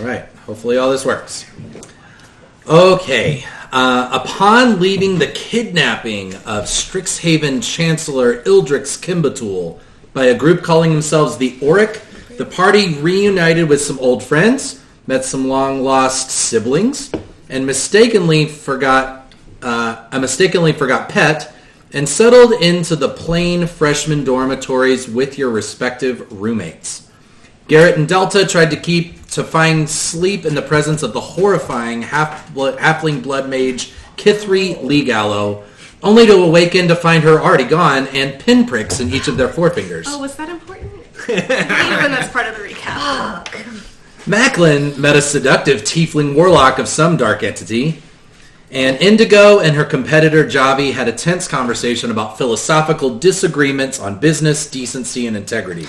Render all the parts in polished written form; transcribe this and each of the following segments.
right. Hopefully all this works. Okay. Upon leaving the kidnapping of Strixhaven Chancellor Ildrix Kimbatul by a group calling themselves the Auric, the party reunited with some old friends, met some long-lost siblings, and mistakenly forgot Pet, and settled into the plain freshman dormitories with your respective roommates. Garrett and Delta tried to find sleep in the presence of the horrifying halfling blood mage Kithri Legallo, only to awaken to find her already gone and pinpricks in each of their forefingers. Oh, was that important? Even that's part of the recap. Macklin met a seductive tiefling warlock of some dark entity, and Indigo and her competitor Javi had a tense conversation about philosophical disagreements on business, decency, and integrity.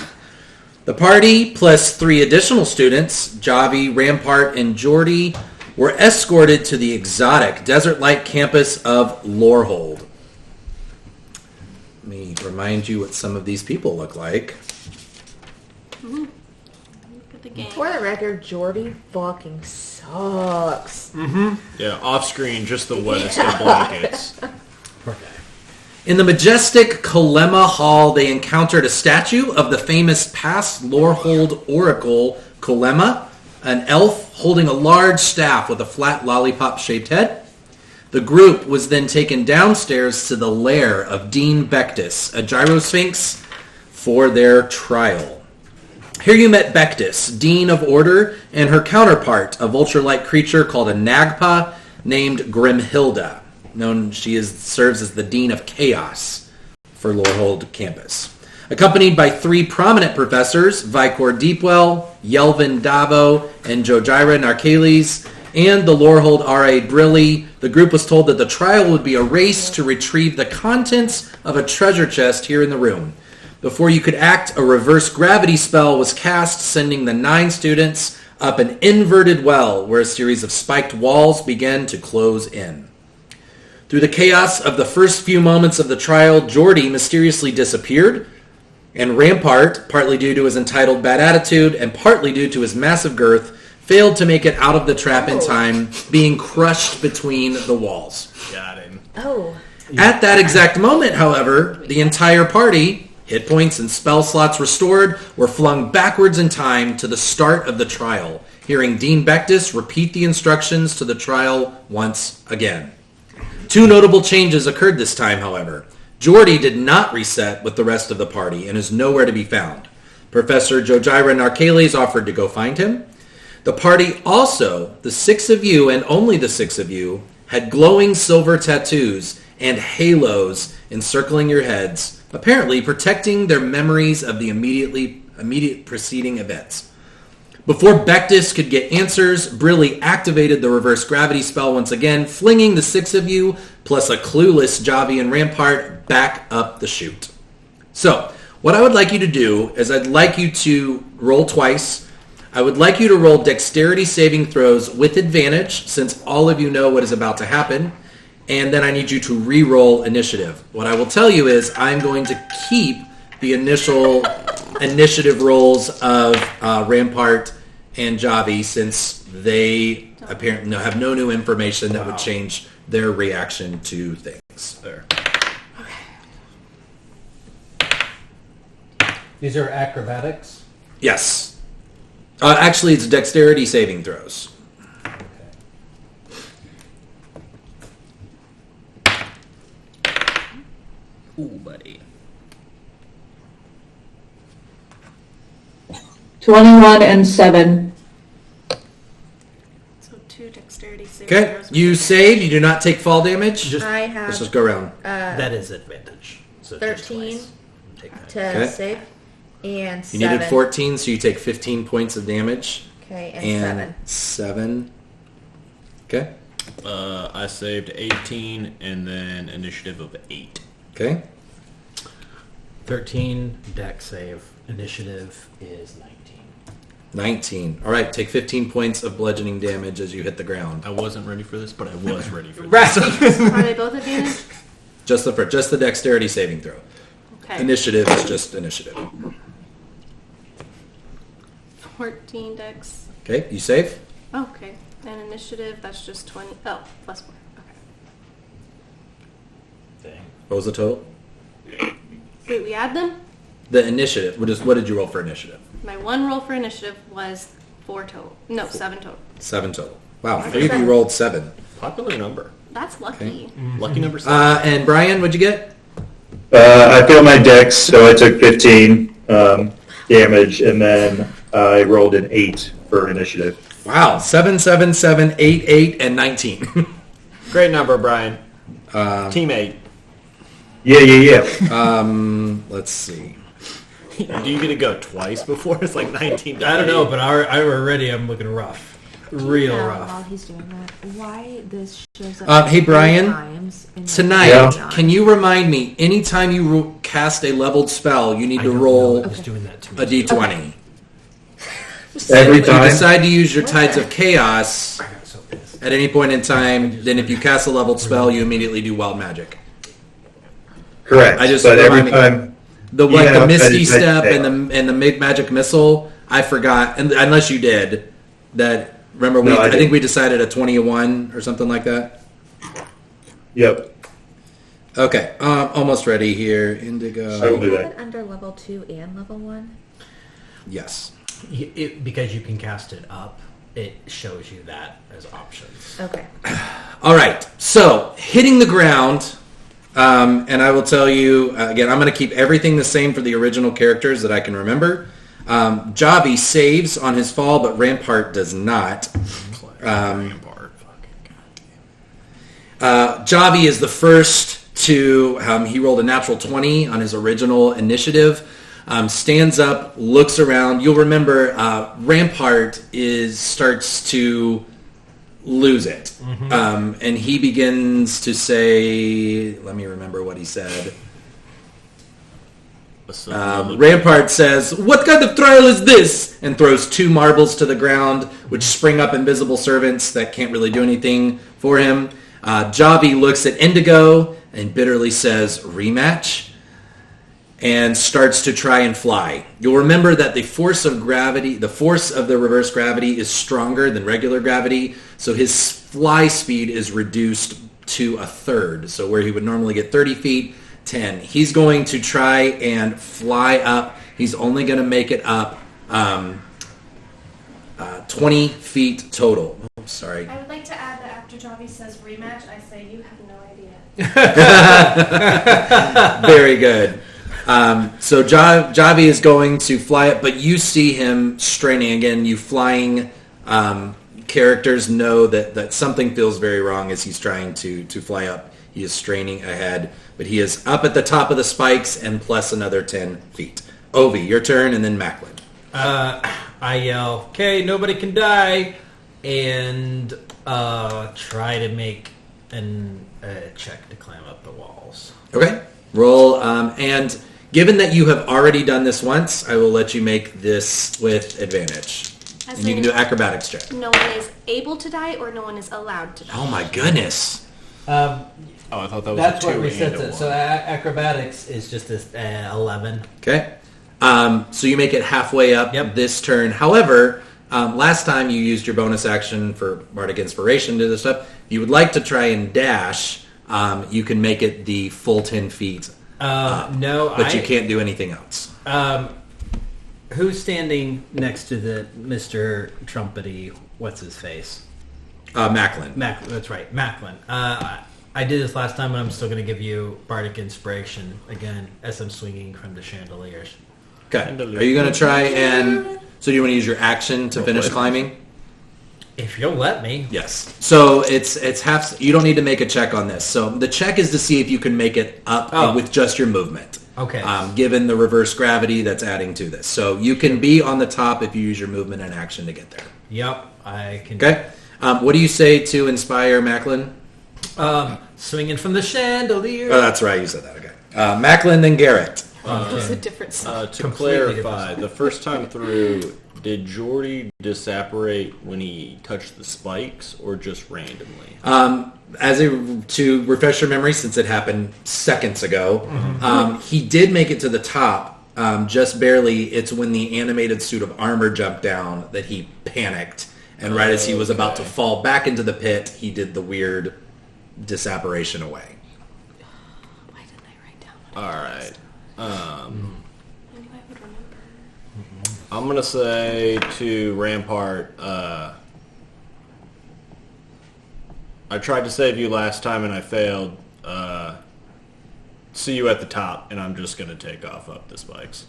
The party, plus 3 additional students, Javi, Rampart, and Jordy, were escorted to the exotic desert-like campus of Lorehold. Let me remind you what some of these people look like. For the record, Jordy fucking sucks. Yeah, off screen, just the wettest of blankets. In the majestic Kolema Hall, they encountered a statue of the famous past Lorehold Oracle Kolema, an elf holding a large staff with a flat lollipop-shaped head. The group was then taken downstairs to the lair of Dean Bectus, a gyrosphinx, for their trial. Here you met Bectus, Dean of Order, and her counterpart, a vulture-like creature called a Nagpa named Grimhilda. She serves as the Dean of Chaos for Lorehold campus. Accompanied by 3 prominent professors, Vicor Deepwell, Yelvin Davo, and Jojira Narkales, and the Lorehold R.A. Brilli, the group was told that the trial would be a race to retrieve the contents of a treasure chest here in the room. Before you could act, a reverse gravity spell was cast, sending the 9 students up an inverted well where a series of spiked walls began to close in. Through the chaos of the first few moments of the trial, Jordy mysteriously disappeared, and Rampart, partly due to his entitled bad attitude and partly due to his massive girth, failed to make it out of the trap in time, being crushed between the walls. Got him. At that exact moment, however, the entire party, hit points and spell slots restored, were flung backwards in time to the start of the trial, hearing Dean Bectus repeat the instructions to the trial once again. 2 notable changes occurred this time, however. Jordy did not reset with the rest of the party and is nowhere to be found. Professor Jojira Narkales offered to go find him. The party also, the 6 of you and only the 6 of you, had glowing silver tattoos and halos encircling your heads, apparently protecting their memories of the immediate preceding events. Before Bectus could get answers, Brilli activated the reverse gravity spell once again, flinging the 6 of you, plus a clueless Javi and Rampart, back up the chute. So, what I would like you to do is I'd like you to roll twice. I would like you to roll dexterity saving throws with advantage, since all of you know what is about to happen. And then I need you to re-roll initiative. What I will tell you is I'm going to keep the initial initiative rolls of Rampart and Javi, since they apparently have no new information that would change their reaction to things. There. These are acrobatics? Yes. Actually, it's dexterity saving throws. Ooh, buddy. 21 and 7. So 2 dexterity saving Okay, throws. you save. You do not take fall damage. I have Let's just go around. That is advantage. So just 13 twice. Take that. to Okay. save, and You 7. needed 14, so you take 15 points of damage. Okay, and And 7. 7. Okay. I saved 18 and then initiative of 8. Okay. 13, deck save. Initiative is 19. 19. All right, take 15 points of bludgeoning damage as you hit the ground. I wasn't ready for this, but I was ready for this. Are they both advantage? Just the dexterity saving throw. Okay. Initiative is just initiative. 14 dex. Okay, you save? Okay. And initiative, that's just 20. Oh, plus 4. Okay. Dang. What was the total? Wait, we add them? The initiative. What did you roll for initiative? My one roll for initiative was 4 total. No, 7 total. 7 total. Wow, 3 of you rolled 7. Popular number. That's lucky. Lucky number 7. And Brian, what'd you get? I failed my dex, so I took 15 damage, and then I rolled an 8 for initiative. Wow, 7, 7, 7, 8, 8, and 19. Great number, Brian. Teammate. Yeah. Let's see. Do you get to go twice before? It's like 19. I don't know, but I already am looking rough. Real rough. While he's doing that, why this shows up Hey, Brian, 3 times in Tonight, Yeah. can you remind me, anytime you cast a leveled spell, you need I to don't roll know. It was doing that to me. a d20. Every If you time. decide to use your Tides of Chaos I got so pissed. at any point in time, then if you cast a leveled spell, you immediately do Wild Magic. Correct. I just but every remind me- time. The Yeah, Misty but- Step and the Magic Missile, I forgot, and unless you did that. Remember, No, I I think didn't. we decided a 20-1 or something like that. Yep. Okay, almost ready here. Indigo. I will do Have that. it under level 2 and level 1? Yes. Because you can cast it up, it shows you that as options. Okay. All right. So hitting the ground, and I will tell you again. I'm going to keep everything the same for the original characters that I can remember. Javi saves on his fall, but Rampart does not. Javi is the first to. He rolled a natural 20 on his original initiative. Stands up, looks around. You'll remember Rampart starts to lose it, and he begins to say, "Let me remember what he said." Rampart says, "What kind of trial is this?" and throws 2 marbles to the ground, which spring up invisible servants that can't really do anything for him. Javi looks at Indigo and bitterly says, "Rematch," and starts to try and fly. You'll remember that the force of the reverse gravity is stronger than regular gravity, so his fly speed is reduced to 1/3. So where he would normally get 30 feet, 10. He's going to try and fly up. He's only going to make it up 20 feet total. Oh, sorry. I would like to add that after Javi says rematch, I say you have no idea. Very good. So Javi is going to fly up, but you see him straining again. You flying characters know that something feels very wrong as he's trying to fly up. He is straining ahead, but he is up at the top of the spikes and plus another 10 feet. Ovi, your turn, and then Macklin. I yell, "Okay, nobody can die," and try to make a check to climb up the walls. Okay. Roll, and given that you have already done this once, I will let you make this with advantage. As And you can in, do acrobatics check. no one is able to die or no one is allowed to die. Oh my goodness. Oh, I thought that was That's a 2 what resets and a it. So 1. acrobatics is just this 11. Okay. So you make it halfway up Yep. this turn. However, last time you used your bonus action for Bardic Inspiration to this stuff. If you would like to try and dash, you can make it the full 10 feet. No, But you can't do anything else. Who's standing next to the Mr. Trumpety? What's his face? Macklin. That's right, Macklin. I did this last time, and I'm still going to give you Bardic Inspiration again as I'm swinging from the chandeliers. Okay. Are you going to try and... So do you want to use your action to finish climbing? If you'll let me. Yes. So it's half... You don't need to make a check on this. So the check is to see if you can make it up with just your movement. Okay. Given the reverse gravity that's adding to this. So you can be on the top if you use your movement and action to get there. Yep, I can. Okay. What do you say to inspire Macklin? Swinging from the chandelier. Oh, that's right. You said that. Okay. Macklin, then Garrett. It's a different song. To Completely clarify, different. the first time through, did Jordy disapparate when he touched the spikes or just randomly? To refresh your memory, since it happened seconds ago, he did make it to the top, just barely. It's when the animated suit of armor jumped down that he panicked. And right as he was about to fall back into the pit, he did the weird disapparition away. Why didn't I write down what All right. I knew I would remember. I'm going to say to Rampart, I tried to save you last time and I failed. See you at the top, and I'm just going to take off up the spikes.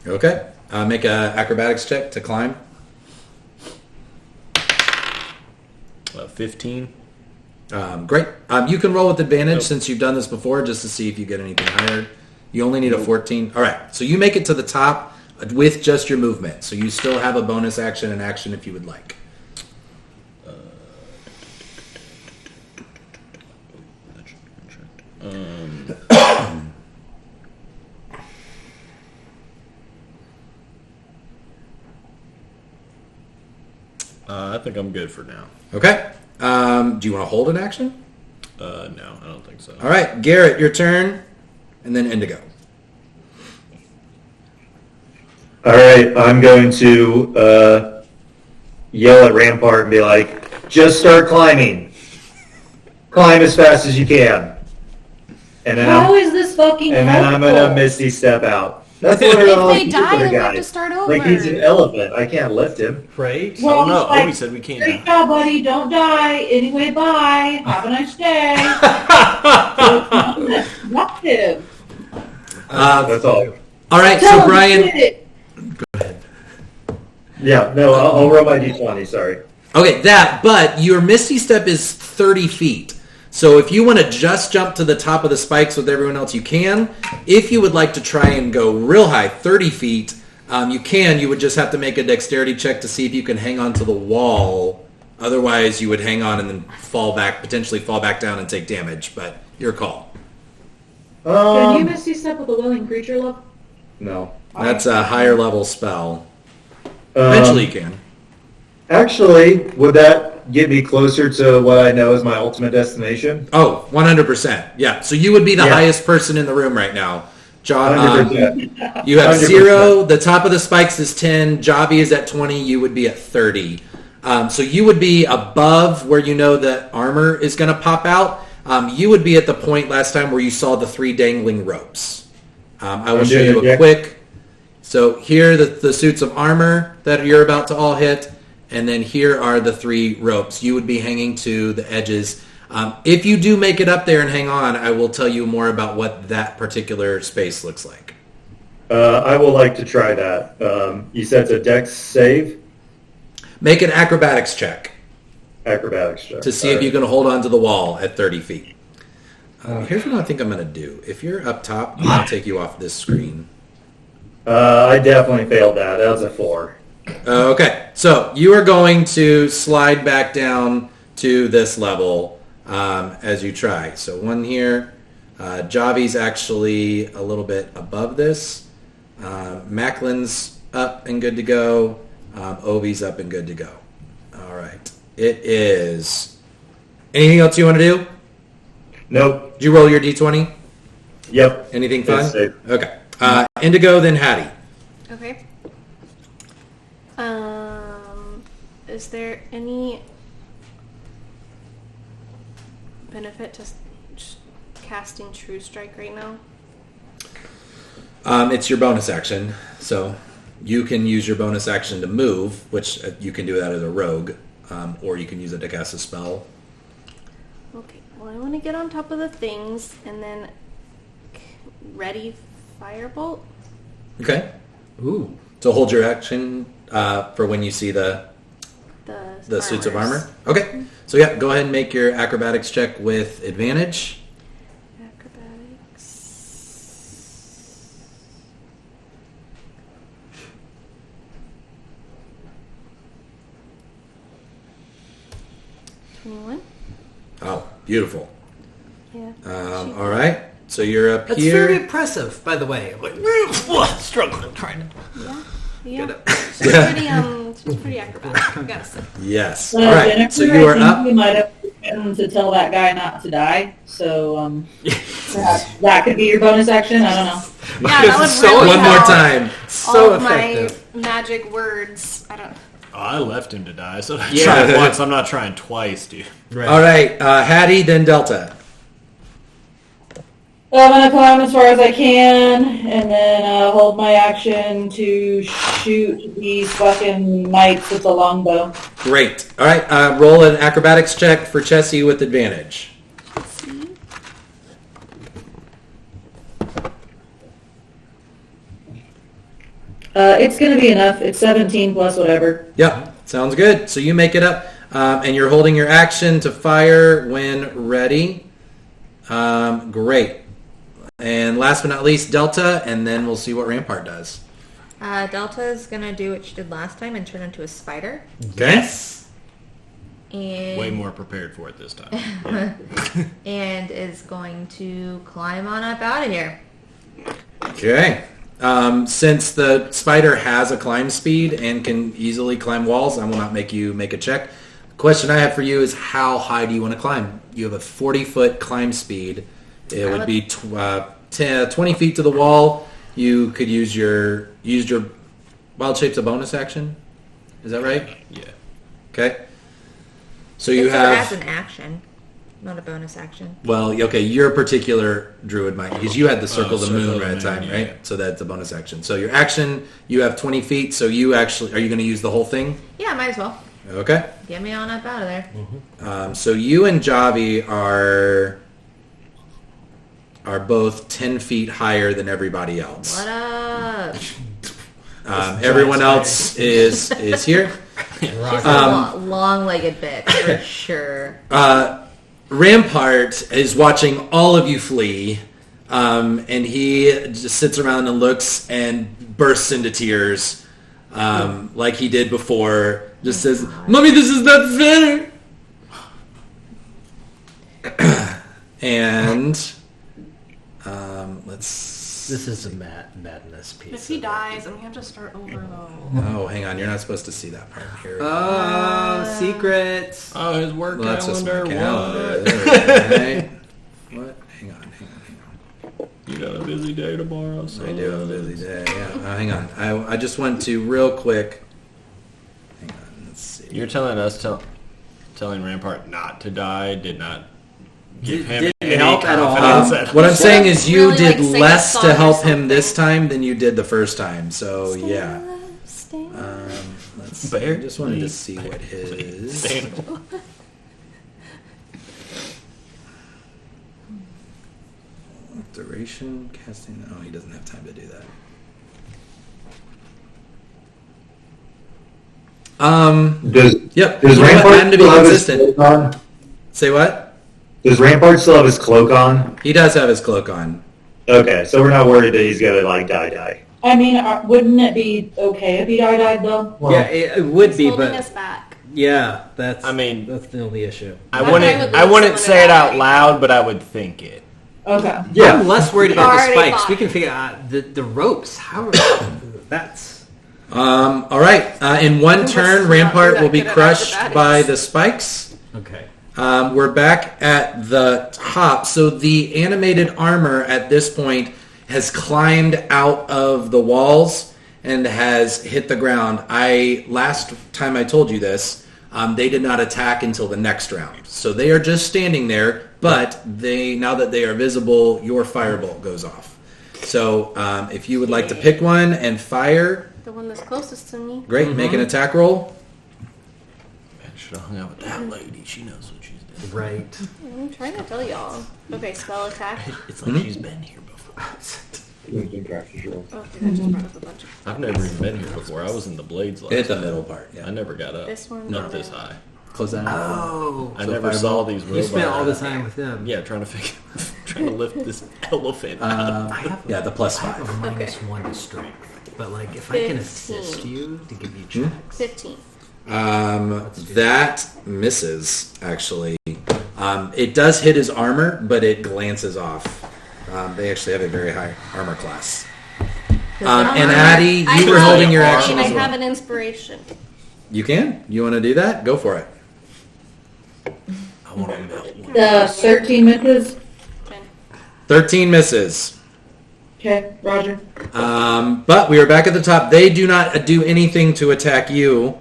Okay. Make a acrobatics check to climb. 15. Great. You can roll with advantage since you've done this before just to see if you get anything higher. You only need a 14. All right. So you make it to the top with just your movement. So you still have a bonus action and action if you would like. I think I'm good for now. Okay. Do you want to hold an action? No, I don't think so. All right. Garrett, your turn. And then Indigo. All right, I'm going to yell at Rampart and be like, just start climbing. Climb as fast as you can. And then How is this fucking I'm helpful? going to Misty step out. That's what I If like they to do die, for the then we have guy. to start over. Like he's an elephant. I can't lift him. Right? Well, Oh, no. it's like, Obi said we can't great die. job, buddy. Don't die. Anyway, bye. Have a nice day. That's him. That's all. All right. Tell So him Brian. you did it. Yeah, no, I'll roll my d20, sorry. Okay, but your Misty Step is 30 feet. So if you want to just jump to the top of the spikes with everyone else, you can. If you would like to try and go real high, 30 feet, you can. You would just have to make a dexterity check to see if you can hang on to the wall. Otherwise, you would hang on and then potentially fall back down and take damage. But your call. Can you Misty Step with a willing creature look? No. That's a higher level spell. Eventually you can. Actually, would that get me closer to what I know is my ultimate destination? Oh, 100%. Yeah, so you would be the Yeah. highest person in the room right now. 100%. You have 100%. 0, the top of the spikes is 10, Javi is at 20, you would be at 30. So you would be above where you know that armor is going to pop out. You would be at the point last time where you saw the 3 dangling ropes. I will show you a quick... So here are the suits of armor that you're about to all hit, and then here are the 3 ropes. You would be hanging to the edges. If you do make it up there and hang on, I will tell you more about what that particular space looks like. I will like to try that. You said it's a dex save? Make an acrobatics check Acrobatics check. to see if you can hold on to the wall at 30 feet. Here's what I think I'm going to do. If you're up top, I'm going to take you off this screen. I definitely failed that. That was a 4. Okay, so you are going to slide back down to this level as you try. So one here. Javi's actually a little bit above this. Macklin's up and good to go. Ovi's up and good to go. All right. It is... Anything else you want to do? Nope. Did you roll your d20? Yep. Anything fun? It's safe. Okay. Indigo, then Hattie. Okay. Is there any benefit to casting True Strike right now? It's your bonus action, so you can use your bonus action to move, which you can do that as a rogue, or you can use it to cast a spell. Okay. Well, I want to get on top of the things and then ready Firebolt. Okay. Ooh. So hold your action for when you see the suits of armors. armor. Okay. So yeah, go ahead and make your acrobatics check with advantage. Acrobatics. 21. Oh, beautiful. Yeah. All right. So you're up That's here. very impressive, by the way. Like, struggling, trying to... Yeah. Yeah. She's pretty acrobatic, I gotta say. Yes. All right. Jennifer, So you are I think up. we might have forgotten to tell that guy not to die. So perhaps that could be your bonus action. I don't know. Yeah, that would So really One more help. time. So All of effective. my magic words. I don't. Oh, I left him to die, so I Yeah. tried once. I'm not trying twice, dude. Right. All right, Hattie, then Delta. I'm gonna climb as far as I can, and then hold my action to shoot these fucking knights with the longbow. Great. All right, roll an acrobatics check for Chessie with advantage. It's gonna be enough. It's 17 plus whatever. Yep, sounds good. So you make it up, and you're holding your action to fire when ready. Great. And last but not least, Delta, and then we'll see what Rampart does. Delta is gonna do what she did last time and turn into a spider. Okay? And Way more prepared for it this time. and is going to climb on up out of here. Okay. Since the spider has a climb speed and can easily climb walls, I will not make you make a check. The question I have for you is how high do you want to climb? You have a 40-foot climb speed. It would be 20 feet to the wall. You could use your wild shape's a bonus action. Is that right? Yeah. Okay. So you It has have an action, not a bonus action. well, okay. Your particular druid might because you had the circle of the Circle moon of the right at the moon, time, yeah. right? So that's a bonus action. So your action, you have 20 feet. So you actually are you going to use the whole thing? Yeah, might as well. Okay. Get me on up out of there. So you and Javi are both 10 feet higher than everybody else. What up? Everyone else is here. She's a long-legged bitch for sure. Rampart is watching all of you flee, and he just sits around and looks and bursts into tears, like he did before. Just says, "Mommy, this is not fair." And let's. This is a madness piece. If he dies, I'm gonna have to start over though. Oh, hang on. You're not supposed to see that part here. Oh, secrets. Oh, his work Well, that's just my calendar. calendar. What? There we go, right? What? Hang on. You got a busy day tomorrow. So I do have a busy day. Yeah. Hang on. I just went to real quick. Hang on. Let's see. You're telling us telling Rampart not to die did not give him Didn't any help at all. confidence. What I'm saying is you Really, did like, sing a less song to or help him something. this time than you did the first time. So yeah. Stay Let's see. Bear, I just wanted to please. see what his Sustainable. duration casting. Oh, he doesn't have time to do that. Yep. Does You know what? Rampart I'm to be still have his consistent. cloak on? Say what? Does Rampart still have his cloak on? He does have his cloak on. Okay, so we're not worried that he's gonna like die. I mean, wouldn't it be okay if he died though? Yeah, it would be, holding but us back. yeah, that's. I mean- that's the only issue. I I wouldn't. would I lose wouldn't someone say to it out die. loud, but I would think it. Okay. I'm less worried about the Already spikes. fought. We can figure out the ropes. How? That's. All right. In one must turn, not Rampart be that will be good at crushed acrobatics. by the spikes. Okay. We're back at the top. So the animated armor at this point has climbed out of the walls and has hit the ground. Last time I told you this, they did not attack until the next round. So they are just standing there, but now that they are visible, your firebolt goes off. So if you would like to pick one and fire, The one that's closest to me. great, make an attack roll. Man, should have hung out with that lady. She knows what she's doing. Right. I'm trying to tell y'all. Okay, spell attack. It's like she's been here before. Okay, I just brought up a bunch of. I've never even been here before. I was in the Blades last Hit the time. middle part, I yeah. never got up. This one? Not Okay. this high. Close that out. Oh. I So never fireball. saw these You robots. spent all the time with him. Yeah, trying to lift this elephant. I have Yeah, the plus I have 5. a -1 to strength, but like if I can assist 15. you to give you checks. 15. That misses, actually. It does hit his armor, but it glances off. They actually have a very high armor class. And Addie, you were holding your action I as have well. an inspiration. You can? You want to do that? Go for it. I want to melt one. The 13 misses. 10. 13 misses. Okay, Roger. But we are back at the top. They do not do anything to attack you.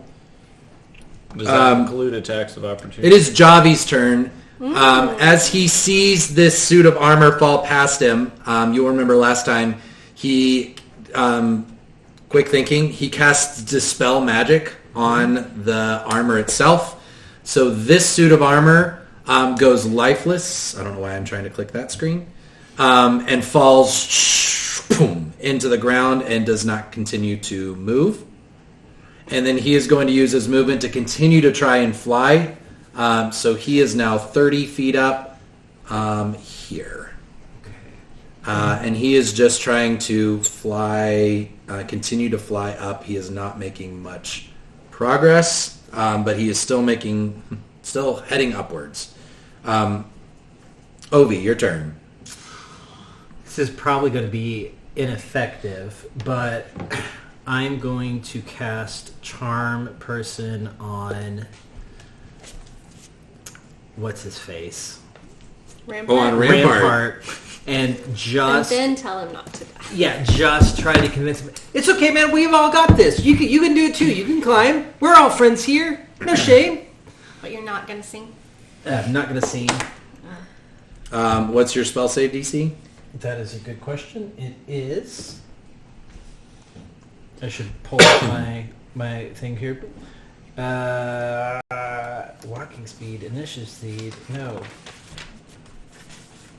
Does that include attacks of opportunity? It is Javi's turn. As he sees this suit of armor fall past him, you'll remember last time he, quick thinking, he casts Dispel Magic on the armor itself. So this suit of armor goes lifeless. I don't know why I'm trying to click that screen. And falls boom, into the ground and does not continue to move. And then he is going to use his movement to continue to try and fly. So he is now 30 feet up here. And he is just trying to fly, continue to fly up. He is not making much progress, but he is still heading upwards. Ovi, your turn. This is probably going to be ineffective, but I'm going to cast Charm Person on... What's his face? Rampart. Oh, on Rampart. And And just... then tell him not to die. Yeah, just try to convince him. It's okay, man. We've all got this. You can do it too. You can climb. We're all friends here. No shame. But you're not going to sing? I'm not going to sing. What's your spell save DC? That is a good question. It is... I should pull up my thing here. Walking speed, initiative speed, no.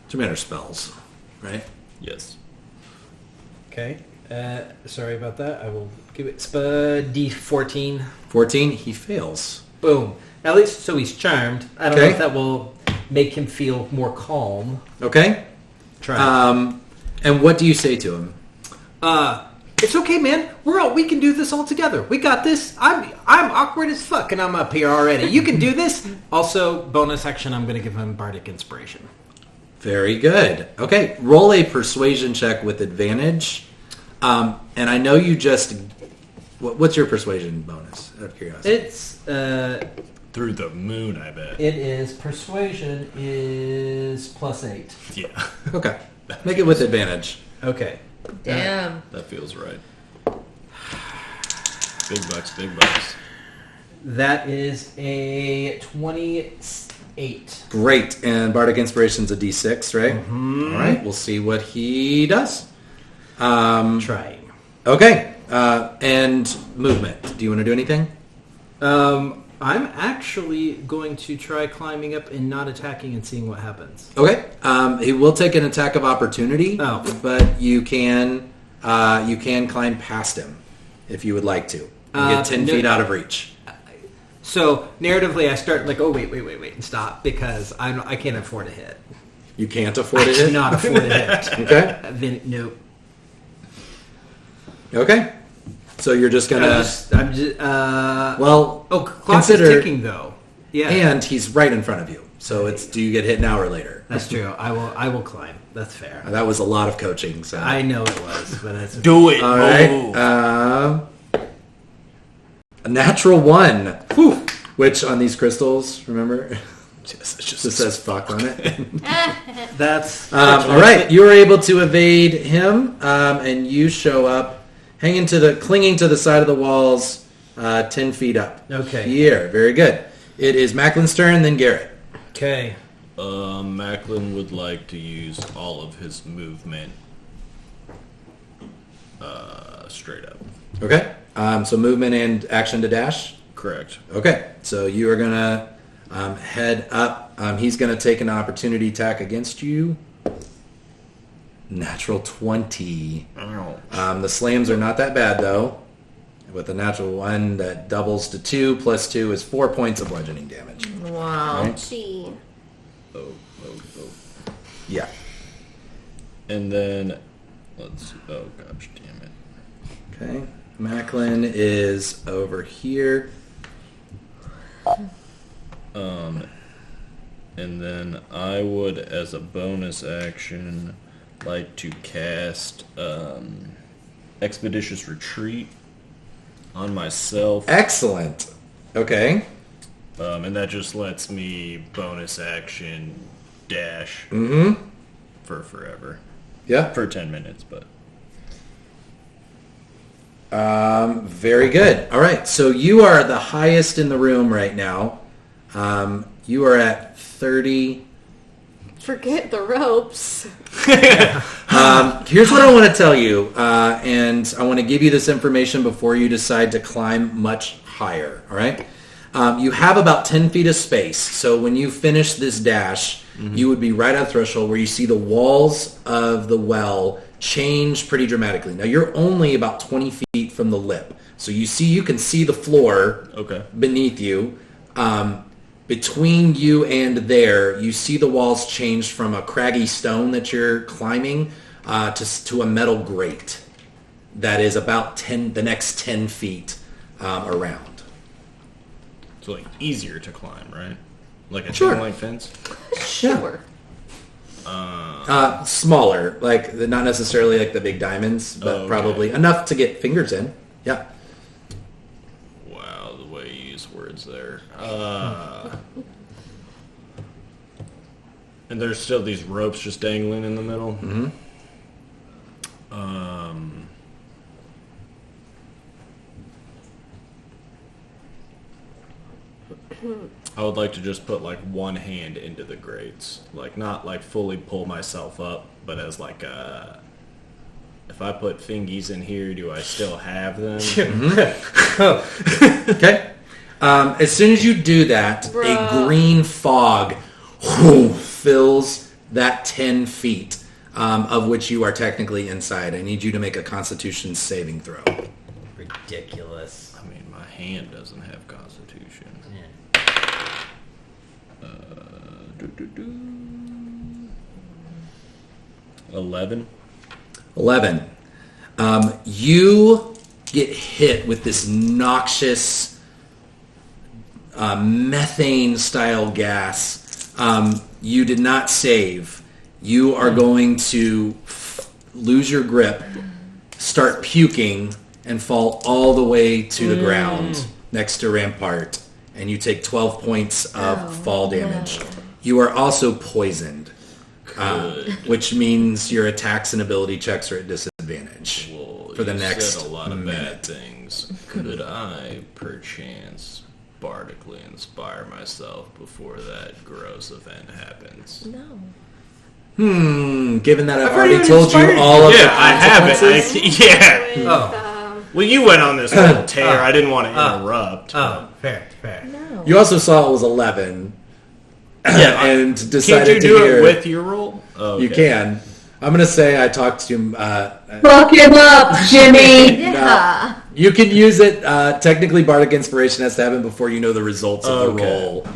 Two matter spells, right? Yes. Okay. Sorry about that. I will give it D14. 14, he fails. Boom. At least, so he's charmed. I don't know Okay. if that will make him feel more calm. Okay. Try. And what do you say to him? It's okay, man. We can do this all together. We got this. I'm awkward as fuck, and I'm up here already. You can do this. Also, bonus action, I'm going to give him Bardic Inspiration. Very good. Okay, roll a persuasion check with advantage. And I know you just... What's your persuasion bonus, out of curiosity? It's, Through the moon, I bet. it is, persuasion is +8. Yeah. Okay. Make it with advantage. Okay. Damn. That feels right. Big bucks, big bucks. That is a 28. Great. And Bardic Inspiration's a d6, right? Mm-hmm. All right, we'll see what he does. Trying. Okay. And movement. Do you want to do anything? I'm actually going to try climbing up and not attacking and seeing what happens. Okay. He will take an attack of opportunity, but you can climb past him if you would like to. And get 10 feet out of reach. So narratively, I start like, oh wait, and stop because I can't afford a hit. You can't afford I a hit? cannot afford a hit. Okay. Then nope. Okay. So you're just gonna... I'm just well, oh, clock consider... is ticking though. Yeah. And he's right in front of you. So it's, do you get hit now or later? That's true. I will climb. That's fair. That was a lot of coaching. So I know it was, but that's Do it! all right. A natural 1. Whew. Which on these crystals, remember, it just says fuck on it. That's All right, you were able to evade him, and you show up, clinging to the side of the walls, 10 feet up. Okay. Here, very good. It is Macklin's turn, then Garrett. okay. Macklin would like to use all of his movement straight up. Okay. So movement and action to dash. Correct. Okay. So you are gonna head up. He's gonna take an opportunity attack against you. Natural 20. Ow. The slams are not that bad though. With a natural 1 that doubles to 2 plus 2 is 4 points of bludgeoning damage. Wow. Right? Gee. Oh. Yeah. And then, let's see. Oh, gosh, damn it. Okay. Macklin is over here. And then I would, as a bonus action, like to cast Expeditious Retreat on myself. Excellent. Okay. And that just lets me bonus action dash Mm-hmm. for forever. Yeah. For 10 minutes, but... Very good. All right, so you are the highest in the room right now. You are at 30. Forget the ropes. Here's what I want to tell you, and I want to give you this information before you decide to climb much higher, all right? You have about 10 feet of space, so when you finish this dash, you would be right at a threshold where you see the walls of the well change pretty dramatically. Now, you're only about 20 feet from the lip, so you can see the floor beneath you. Between you and there, you see the walls change from a craggy stone that you're climbing to a metal grate that is about the next 10 feet around. So like easier to climb, right? Like a Sure. chain link fence? Sure. Smaller, like not necessarily like the big diamonds, but okay. probably enough to get fingers in. Yeah. Wow, the way you use words there. And there's still these ropes just dangling in the middle. Mm-hmm. I would like to just put like one hand into the grates, like not like fully pull myself up, but as like if I put fingies in here, do I still have them? Okay. As soon as you do that, Bruh. a green fog fills that 10 feet of which you are technically inside. I need you to make a Constitution saving throw. Ridiculous. I mean, my hand doesn't have constitution. 11. 11. You get hit with this noxious methane-style gas. You did not save. You are going to lose your grip, start puking, and fall all the way to the ground next to Rampart. And you take 12 points of fall damage. You are also poisoned, which means your attacks and ability checks are at disadvantage for the You next said a lot of minute. bad things. Could I, perchance, bardically inspire myself before that gross event happens? No. Given that I've already already told you inspired all of the Yeah, I have it. consequences. With, Oh. Well, you went on this whole tear. I didn't want to interrupt. Oh, fair. No. You also saw it was 11. Yeah, and Can't decided you to do hear it with your roll? Oh, You okay. can. I'm going to say I talked to him. Fuck him up, Jimmy! Yeah. You can use it. Technically, Bardic Inspiration has to happen before you know the results of the Okay. roll.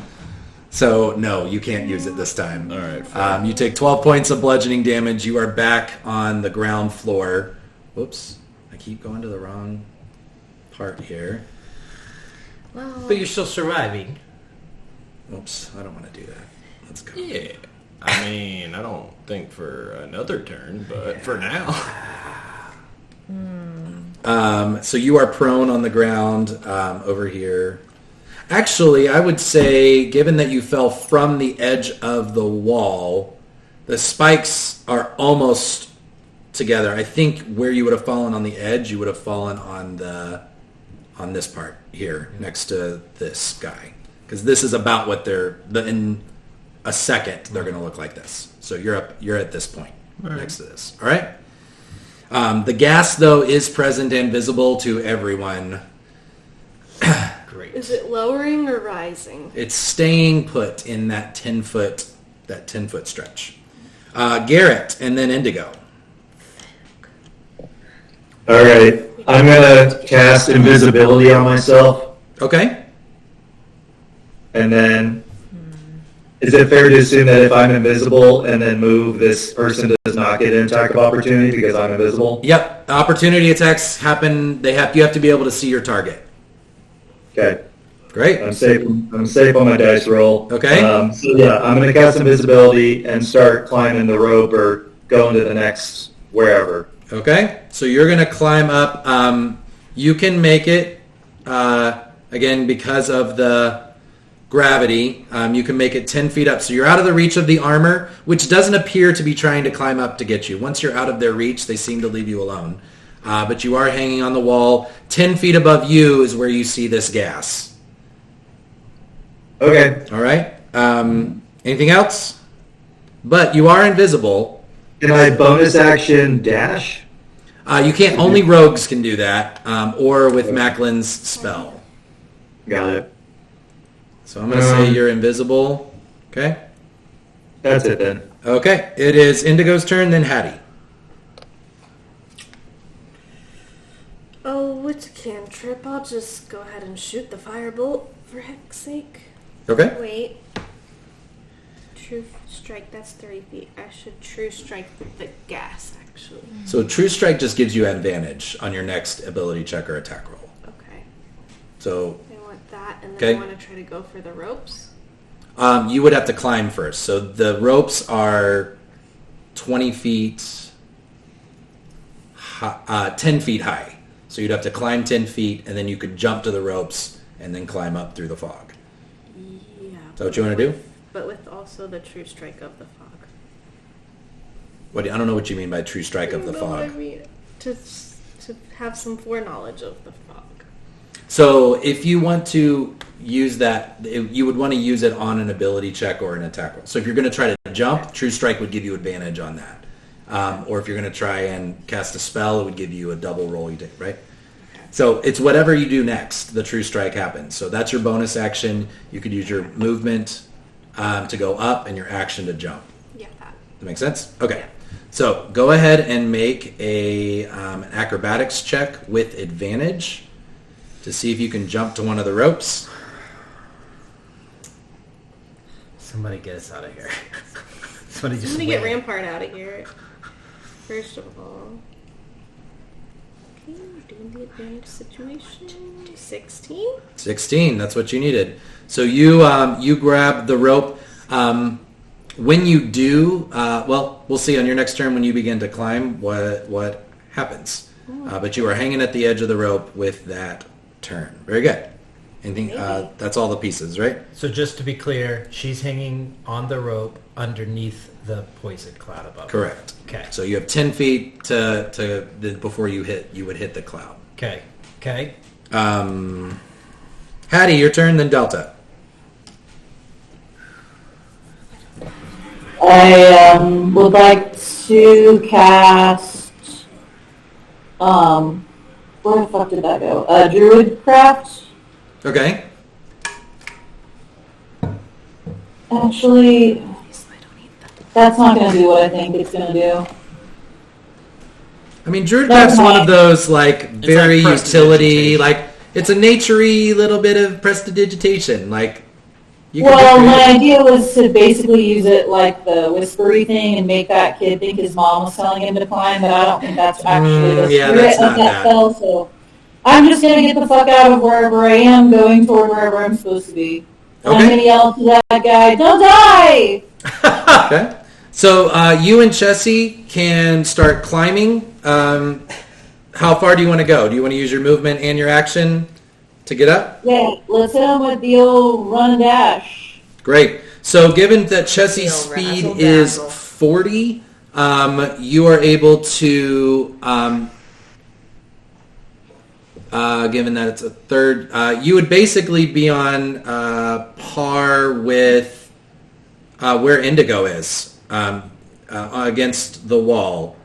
So, no, you can't use it this time. All right, fair. You take 12 points of bludgeoning damage. You are back on the ground floor. Whoops. I keep going to the wrong part here. Well, But you're still surviving. Oops. I don't want to do that. Let's go. Yeah. I mean, I don't think for another turn, but for now. So you are prone on the ground over here. Actually, I would say, given that you fell from the edge of the wall, the spikes are almost together. I think where you would have fallen on the edge, you would have fallen on this part here, next to this guy. Because this is about what in a second, they're going to look like this. So you're at this point, next to this. All right? The gas, though, is present and visible to everyone. Great. is it lowering or rising? It's staying put in that 10-foot stretch. Garrett, and then Indigo. All right, I'm gonna cast invisibility on myself, Okay? and then is it fair to assume that if I'm invisible and then move, this person does not get an attack of opportunity because I'm invisible? Yep. Opportunity attacks happen. You have to be able to see your target. Okay, Great. I'm safe. I'm safe on my dice roll. Okay. So yeah, I'm gonna cast invisibility and start climbing the rope or going to the next wherever. Okay. So you're going to climb up. You can make it, again, because of the gravity. You can make it 10 feet up. So you're out of the reach of the armor, which doesn't appear to be trying to climb up to get you. Once you're out of their reach, they seem to leave you alone. but you are hanging on the wall. 10 feet above you is where you see this gas. Okay. All right? Anything else? But you are invisible. Can I bonus action dash? You can't. Only rogues can do that, or with Macklin's spell. Got it. So I'm going to say you're invisible. Okay? That's it then. Okay. It is Indigo's turn, then Hattie. Oh, it's a cantrip. I'll just go ahead and shoot the firebolt, for heck's sake. Okay? Wait. True strike, that's 30 feet. I should true strike with the gas, actually. So True Strike just gives you advantage on your next ability check or attack roll. Okay. So I want that, and then Okay. I want to try to go for the ropes. you would have to climb first. So the ropes are 20 feet, 10 feet high. So you'd have to climb 10 feet, and then you could jump to the ropes and then climb up through the fog. Yeah. Is that what you want to do? But with also the true strike of the fog. I don't know what you mean by True Strike of the No, I fog. mean, to have some foreknowledge of the fog. So if you want to use that, you would want to use it on an ability check or an attack roll. So if you're going to try to jump, True Strike would give you advantage on that. Or if you're going to try and cast a spell, it would give you a double roll you take, right? So it's whatever you do next, the True Strike happens. So that's your bonus action. You could use your movement to go up and your action to jump. Yeah, that. That make sense? Okay. So go ahead and make an acrobatics check with advantage to see if you can jump to one of the ropes. Somebody get us out of here. Somebody just I'm gonna get win. Rampart out of here. First of all. Okay, doing the advantage situation. 16? 16, that's what you needed. So you grab the rope. When you do, we'll see on your next turn when you begin to climb what happens. But you are hanging at the edge of the rope with that turn. Very good. Anything? That's all the pieces, right? So just to be clear, she's hanging on the rope underneath the poison cloud above her. Correct. Okay. So you have 10 feet to before you would hit the cloud. Okay. Okay. Hattie, your turn, then Delta. I would like to cast. Where the fuck did that go? Druidcraft. Okay. Actually, that's not going to do what I think it's going to do. I mean, Druidcraft's one of those very like utility, prestidigitation. it's a naturey little bit of prestidigitation. You can Well, be my creative. idea was to basically use it like the whispery thing and make that kid think his mom was telling him to climb, but I don't think that's actually the yeah, spirit that's of not that that. spell, so I'm just going to get the fuck out of wherever I am, going toward wherever I'm supposed to be. And I'm Okay. going to yell to that guy, "Don't die!" Okay. So you and Chessie can start climbing. How far do you want to go? Do you want to use your movement and your action to get up? Yeah, let's hit him with the old run and dash. Great. So given that Chessie's Feel speed razzle is dazzle. 40, you are able to, given that it's a third, you would basically be on par with where Indigo is against the wall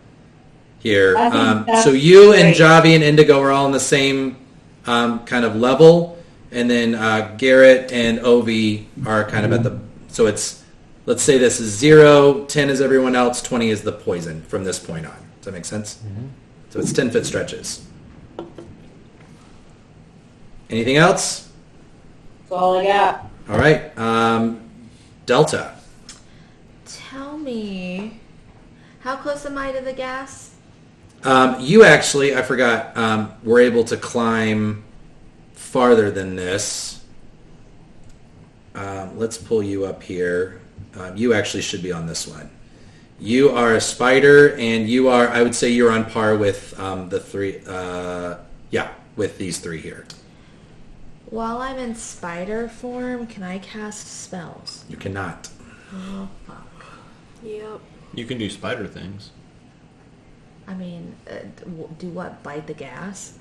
here. I think that's So you and great. Javi and Indigo are all on the same kind of level, and then Garrett and Ovi are kind of at the. So it's, let's say this is 0, 10 is everyone else, 20 is the poison from this point on. Does that make sense? So it's 10-foot stretches. Anything else? That's all I got. All right. Delta. Tell me, how close am I to the gas? You actually, I forgot, were able to climb farther than this. Let's pull you up here. You actually should be on this one. You are a spider, and you are, I would say you're on par with the three, with these three here. While I'm in spider form, can I cast spells? You cannot. Oh, fuck. Yep. You can do spider things. I mean, do what? Bite the gas?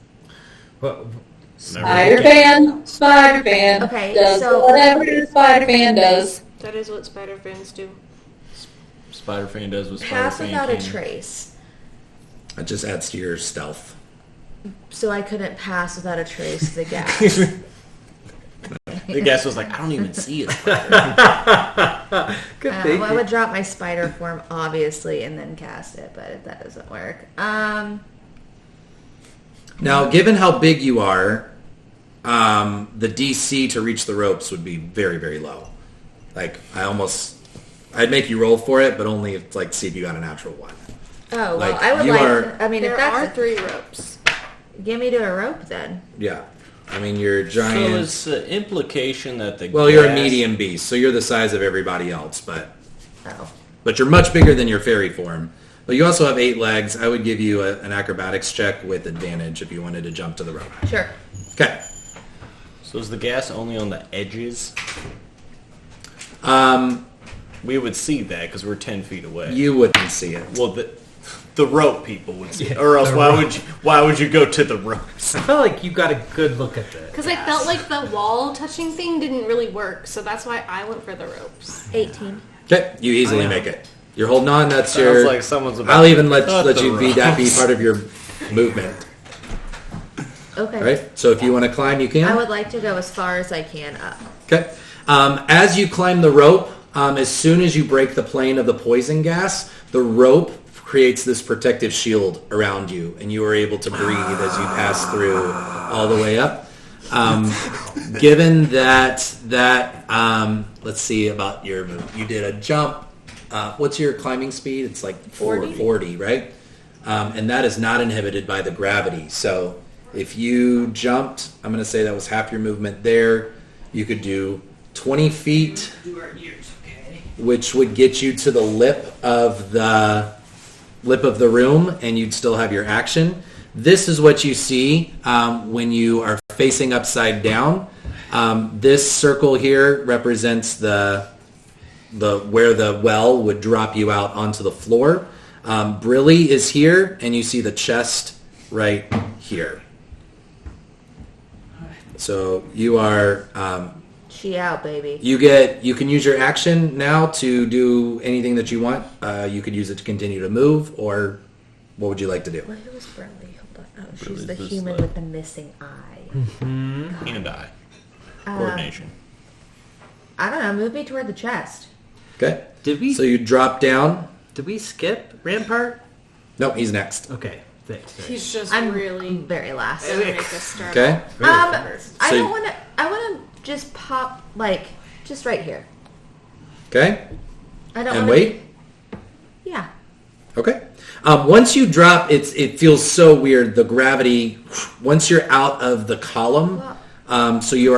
Well, Spider-Man Okay, does so- whatever Spider-Man does. That is what spider fans do. Spider-Fan does what Pass Spider-Fan without a can. trace. It just adds to your stealth. So I couldn't pass without a trace the gas. The guest was like, I don't even see it. good Well, I would drop my spider form, obviously, and then cast it, but that doesn't work. Now, given how big you are, the DC to reach the ropes would be very, very low. Like, I'd make you roll for it, but only if, like, see if you got a natural one. Oh, well, Like, I would you like... are- I mean, There if that's... are 3 ropes. Give me to a rope, then. Yeah. I mean, you're So giant. is the implication that the Well, you're a gas- medium beast, so you're the size of everybody else, but Oh. you're much bigger than your fairy form. But you also have 8 legs. I would give you an acrobatics check with advantage if you wanted to jump to the rope. Sure. Okay. So is the gas only on the edges? Um, We would see that because we're 10 feet away. you wouldn't see it. Well, the rope people would see, Yeah, or else the why rope. would you go to the ropes? I felt like you got a good look at this. Because I felt like the wall touching thing didn't really work, so that's why I went for the ropes. 18. Okay, you easily I know. make it. You're holding on. That's Sounds your. like someone's about I'll to even let cut the you be that be ropes. part of your movement. Okay. All right. So if you want to climb, you can. I would like to go as far as I can up. Okay. As you climb the rope, as soon as you break the plane of the poison gas, the rope creates this protective shield around you, and you are able to breathe as you pass through all the way up. Given that let's see about your move. You did a jump. What's your climbing speed? It's like 40, right? And that is not inhibited by the gravity. So if you jumped, I'm going to say that was half your movement there. You could do 20 feet, which would get you to the lip of the room, and you'd still have your action. This is what you see when you are facing upside down. This circle here represents the where the well would drop you out onto the floor. Brilly is here, and you see the chest right here. So you are She out, baby. you can use your action now to do anything that you want. You could use it to continue to move, or what would you like to do? Well, who was Bradley? Hold on. Oh, she's Bradley's the this human side. with the missing eye. And eye. Coordination. I don't know. Move me toward the chest. Okay. Did we So you drop down. did we skip Rampart? Nope, he's next. Okay, thanks. He's just I'm really very last. gonna make us start. Okay. I So- don't want to. I want to just pop just right here. Okay. I don't And want to. wait. Yeah. Okay. Once you drop, it feels so weird. The gravity. Once you're out of the column, so you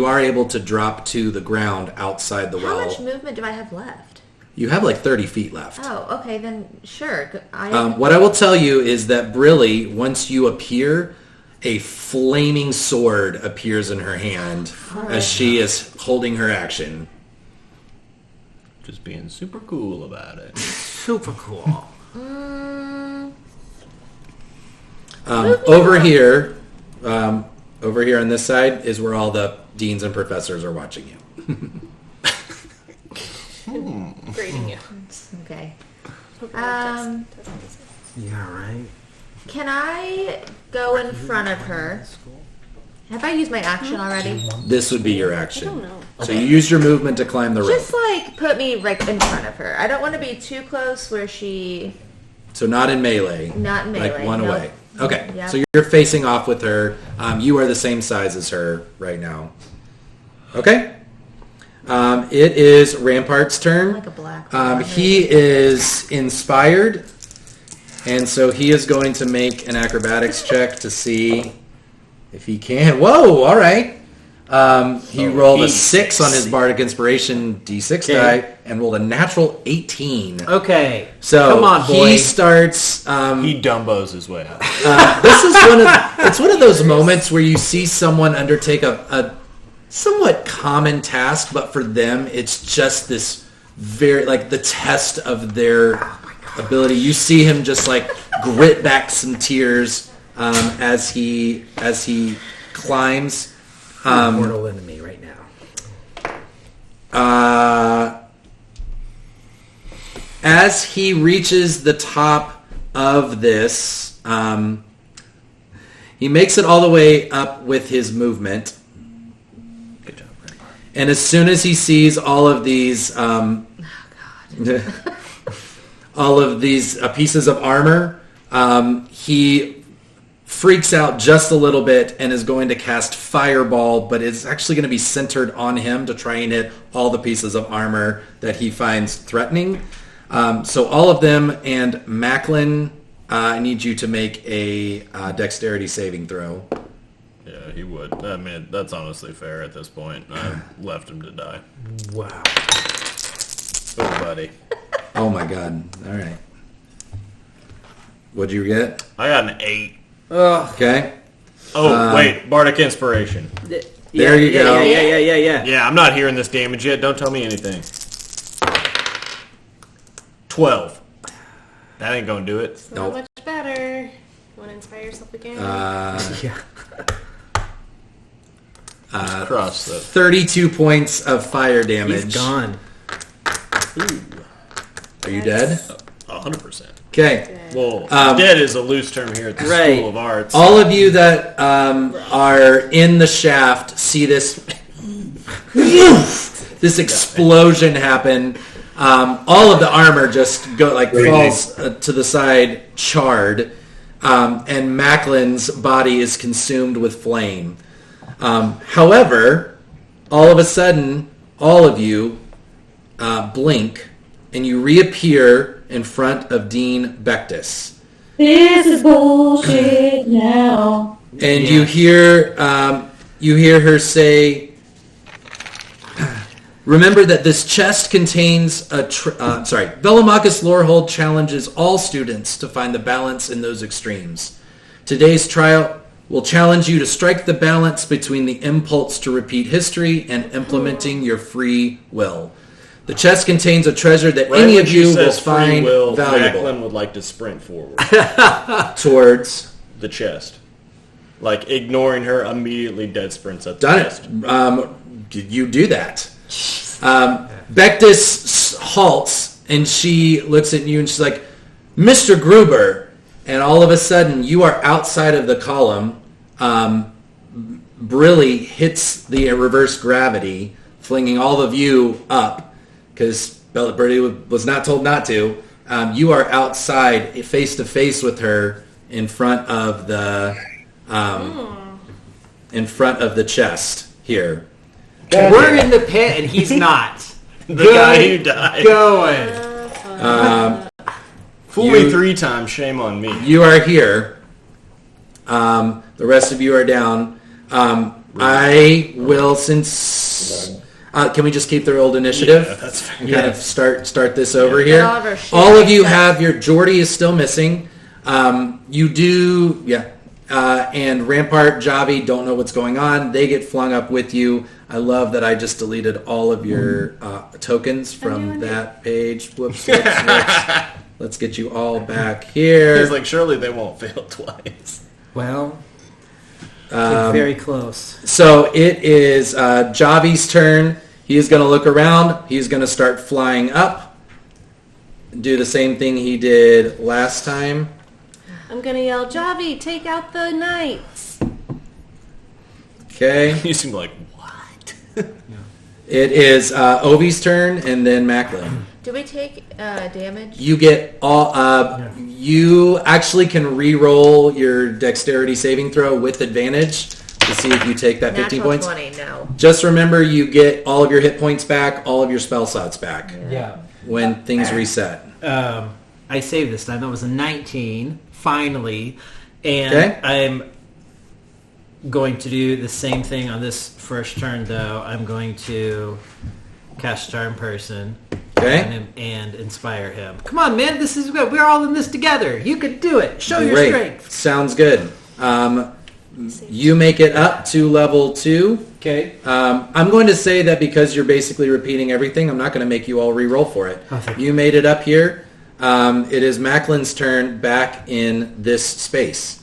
are able to drop to the ground outside the How well. much movement do I have left? You have like 30 feet left. Oh, okay, then sure. What I will tell you is that Brilly, once you appear, a flaming sword appears in her hand as she is holding her action. Just being super cool about it. Super cool. Over here on this side is where all the deans and professors are watching you. grading you. Okay. Um, Yeah, right. Can I go in front of her? Have I used my action already? This would be your I don't action. know. So you use your movement to climb the rope. Just put me right in front of her. I don't want to be too close where she. So not in melee. Not in Like melee, one nope. away. Okay. Yeah. So you're facing off with her. You are the same size as her right now. Okay. It is Rampart's turn. Like a black. He is inspired, and so he is going to make an acrobatics check to see if he can. Whoa! All right. He rolled a 6 on his bardic inspiration d6 Okay. die and rolled a natural 18. Okay. So come on, boy. he starts. He Dumbos his way out. This is it's one of those moments where you see someone undertake a somewhat common task, but for them it's just this very the test of their ability. You see him just like grit back some tears as he climbs. Mortal enemy right now. As he reaches the top of this, he makes it all the way up with his movement. Good job, Brent. And as soon as he sees all of these, all of these pieces of armor, he freaks out just a little bit and is going to cast Fireball, but it's actually going to be centered on him to try and hit all the pieces of armor that he finds threatening. So all of them, and Macklin, I need you to make a dexterity saving throw. Yeah, he would. I mean, that's honestly fair at this point. I left him to die. Wow. Oh, buddy. Oh my god. All right. What'd you get? I got an 8. Okay. Oh, wait. Bardic Inspiration. There you go. Yeah. Yeah, I'm not hearing this damage yet. Don't tell me anything. 12. That ain't gonna do it. It's not much better. You want to inspire yourself again? Yeah. Cross the... 32 points of fire damage. He's gone. Ooh. Are you dead? 100%. Okay. Well, dead is a loose term here at the Right. School of Arts. All of you that are in the shaft see this this explosion happen. All of the armor just falls to the side, charred, and Macklin's body is consumed with flame. However, all of a sudden, all of you blink, and you reappear in front of Dean Bectus. This is bullshit now. And you hear her say, remember that this chest contains a... Velomachus Lorehold challenges all students to find the balance in those extremes. Today's trial will challenge you to strike the balance between the impulse to repeat history and implementing your free will. The chest contains a treasure that Right any when of she you will says free find will, valuable. Macklin would like to sprint forward Towards... the chest. Like, ignoring her, immediately dead sprints at the Done chest. it. Did you do that? Bectus halts, and she looks at you, and she's like, Mr. Gruber. And all of a sudden, you are outside of the column. Brilly hits the reverse gravity, flinging all of you up, because Brilly was not told not to. You are outside, face to face with her, in front of the chest here. We're in the pit and he's not. The guy who died. Going. Fool me 3 times, shame on me. You are here. The rest of you are down. I will, since... can we just keep their old initiative? Yeah, that's fair. And kind of start this over here. all of our shit All of you except- have your... Jordy is still missing. You do... Yeah. And Rampart, Javi don't know what's going on. They get flung up with you. I love that I just deleted all of your tokens from that page. Whoops. Let's get you all back here. He's like, surely they won't fail twice. Well, very close. So it is Javi's turn. He is going to look around. He's going to start flying up. Do the same thing he did last time. I'm gonna yell, Javi, take out the knights. Okay. You seem like, what? It is Ovi's turn, and then Macklin. Do we take damage? You get all... You actually can re-roll your dexterity saving throw with advantage to see if you take that 15 Natural points. 20, no. Just remember, you get all of your hit points back, all of your spell slots back Yeah. when things reset. I saved this time. That was a 19, finally. And Okay. I'm going to do the same thing on this first turn, though. I'm going to cast Charm Person Okay. and inspire him. Come on, man. This is good. We're all in this together. You can do it. Show your Great. strength. Sounds good. You make it up to level 2. Okay. I'm going to say that because you're basically repeating everything, I'm not going to make you all re-roll for it. Oh, thank you. You made it up here. It is Macklin's turn back in this space.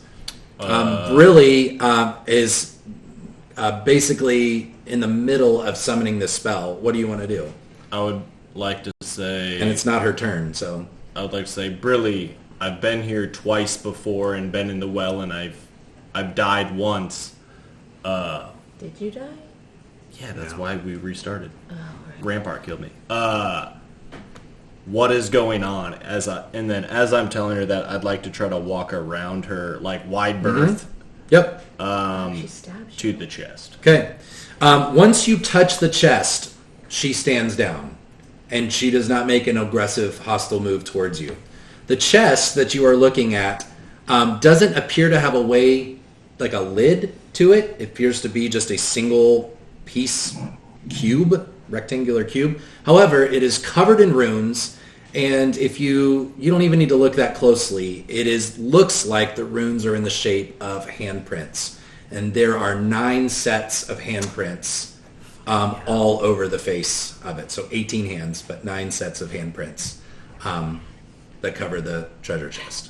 Brilly is basically in the middle of summoning this spell. What do you want to do? I would like to say... And it's not her turn, so... I would like to say, Brilly, I've been here twice before and been in the well, and I've died once. Did you die? Yeah, that's why we restarted. Oh, right. Rampart killed me. What is going on? As I'm telling her that, I'd like to try to walk around her, like wide berth, Yep. She stabbed to you. the chest. Okay. Once you touch the chest, she stands down, and she does not make an aggressive, hostile move towards you. The chest that you are looking at doesn't appear to have a way, like a lid to it. It appears to be just a single piece cube, rectangular cube. However, it is covered in runes, and if you don't even need to look that closely, looks like the runes are in the shape of handprints. And there are 9 sets of handprints all over the face of it. So 18 hands, but 9 sets of handprints that cover the treasure chest.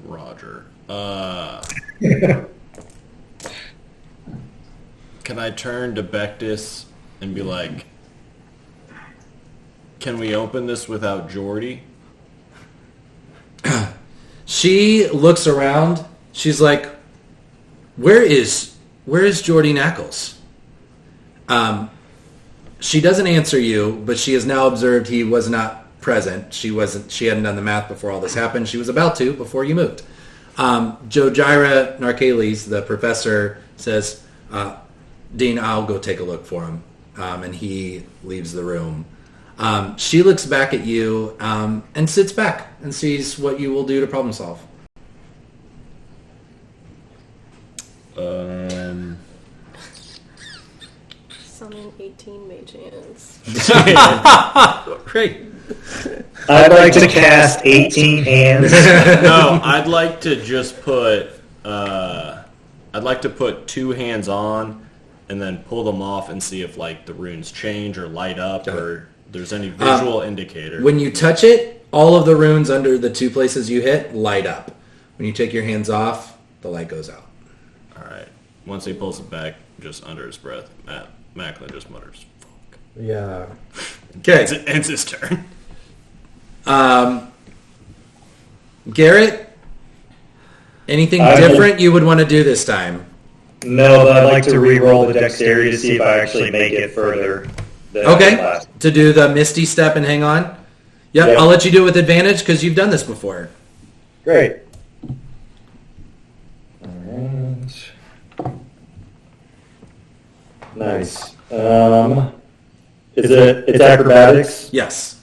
Roger. Can I turn to Bectus and be like, can we open this without Geordie? She looks around. She's like, where is Jordy Knackles? She doesn't answer you, but she has now observed he was not present. She hadn't done the math before all this happened. She was about to before you moved. Jojira Narkales, the professor, says, Dean, I'll go take a look for him. And he leaves the room. She looks back at you and sits back and sees what you will do to problem solve. Summon 18 mage hands. Great. I'd like to cast 18 hands. No, I'd like to just put... I'd like to put 2 hands on and then pull them off and see if like the runes change or light up or there's any visual indicator. When you touch it, all of the runes under the 2 places you hit light up. When you take your hands off, the light goes out. All right. Once he pulls it back, just under his breath, Macklin just mutters, "Fuck." Yeah. Okay. It's his turn. Garrett, anything different you would want to do this time? No, but I'd like to re-roll the dexterity to see if I actually make it further. Okay. To do the Misty Step and hang on? Yep. I'll let you do it with advantage because you've done this before. Great. Alright. Nice. It's acrobatics? Yes.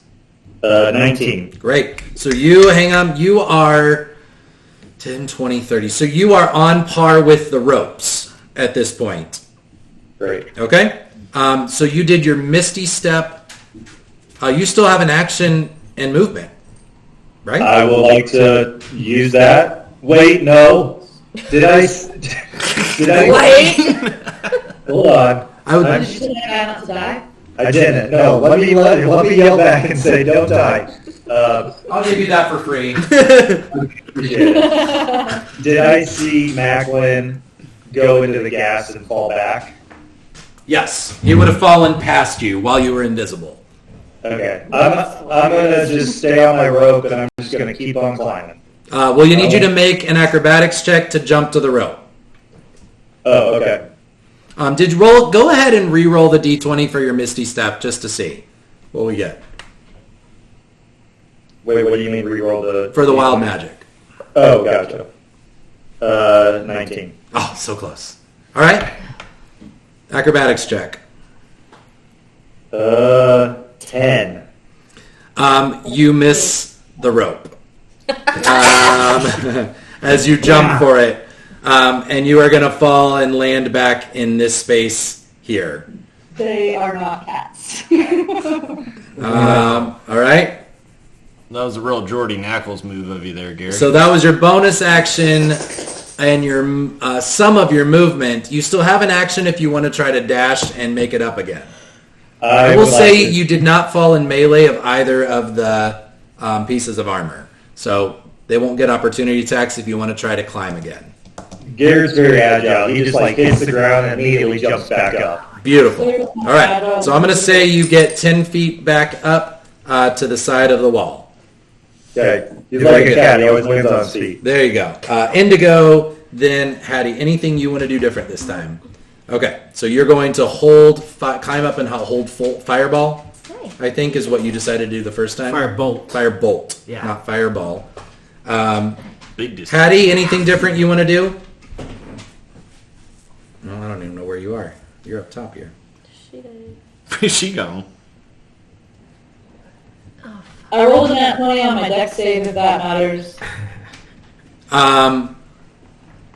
19. Great. So you hang on. You are 10, 20, 30. So you are on par with the ropes at this point. Great. Okay? So you did your Misty Step. You still have an action and movement, right? I would like to use that. Wait, no. Did I? Wait! Hold on. Did you say that guy not to die? I didn't. No. Let me yell back and say, "Don't die." I'll give you that for free. Did I see Macklin go into the gas and fall back? Yes. He would have fallen past you while you were invisible. Okay. I'm gonna just stay on my rope and I'm just gonna keep on climbing. Well, you need you to make an acrobatics check to jump to the rope. Oh, okay. Go ahead and re-roll the d20 for your Misty Step just to see what we get. Wait, what do you mean re-roll the... For the wild magic. Oh, gotcha. 19. Oh, so close. All right. Acrobatics check. 10. You miss the rope. As you jump for it. And you are going to fall and land back in this space here. They are not cats. All right. That was a real Jordy Knackles move of you there, Gary. So that was your bonus action and your some of your movement, you still have an action if you want to try to dash and make it up again. I will would say like to- you did not fall in melee of either of the pieces of armor. So they won't get opportunity attacks if you want to try to climb again. Garrett's very agile. He just like hits the ground and immediately jumps back up. Beautiful. All right. So I'm going to say you get 10 feet back up to the side of the wall. Okay. He's like a cat. He always wins on his feet. There you go. Indigo, then Hattie. Anything you want to do different this time? Okay. So you're going to climb up and hold fireball. Hey. I think is what you decided to do the first time. Firebolt. Firebolt. Yeah. Not fireball. Big distance. Hattie, anything different you want to do? No, I don't even know where you are. You're up top here. Where's she gone? I rolled a nat 20 on my dex save, if that matters.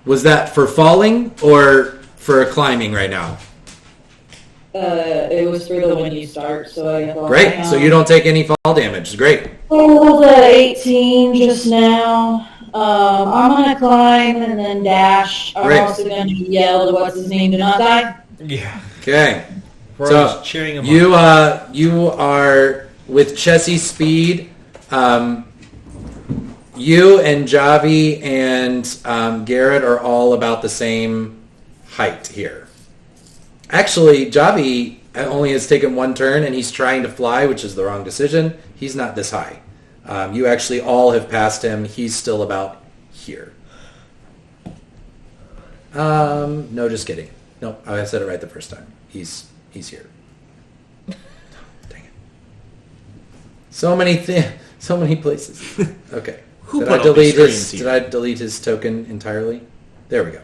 Was that for falling or for climbing right now? It was for the when you start, so I thought. Great. So you don't take any fall damage. Great. I rolled a 18 just now. I'm gonna climb and then dash. I'm Great. also gonna yell to what's his name to not die. Yeah. Okay. We're So, always cheering him You on. you are with Chessie's speed. You and Javi and Garrett are all about the same height here. Actually, Javi only has taken one turn and he's trying to fly, which is the wrong decision. He's not this high. You actually all have passed him. He's still about here. No, just kidding. No, I said it right the first time. He's here. Dang it. So many places. Okay. Who Did put I all these delete his? screens Did here? I delete his token entirely? There we go.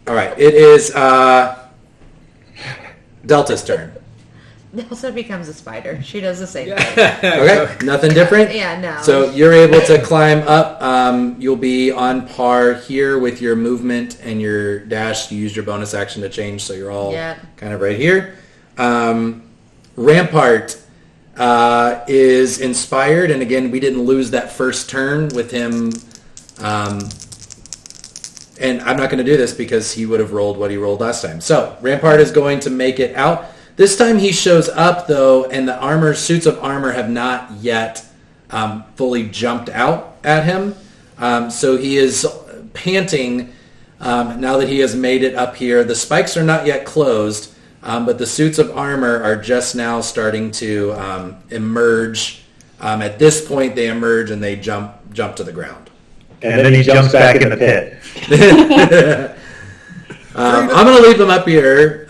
All right. It is Delta's turn. Elsa becomes a spider. She does the same thing. Okay. Nothing different. Yeah, no. So you're able to climb up. You'll be on par here with your movement and your dash. You used your bonus action to change, so you're all Yeah. kind of right here. Rampart is inspired, and again, we didn't lose that first turn with him. And I'm not going to do this because he would have rolled what he rolled last time. So Rampart is going to make it out. This time he shows up, though, and the suits of armor have not yet fully jumped out at him. So he is panting now that he has made it up here. The spikes are not yet closed, but the suits of armor are just now starting to emerge. At this point, they emerge and they jump to the ground. And then he jumps back in the pit. I'm going to leave them up here.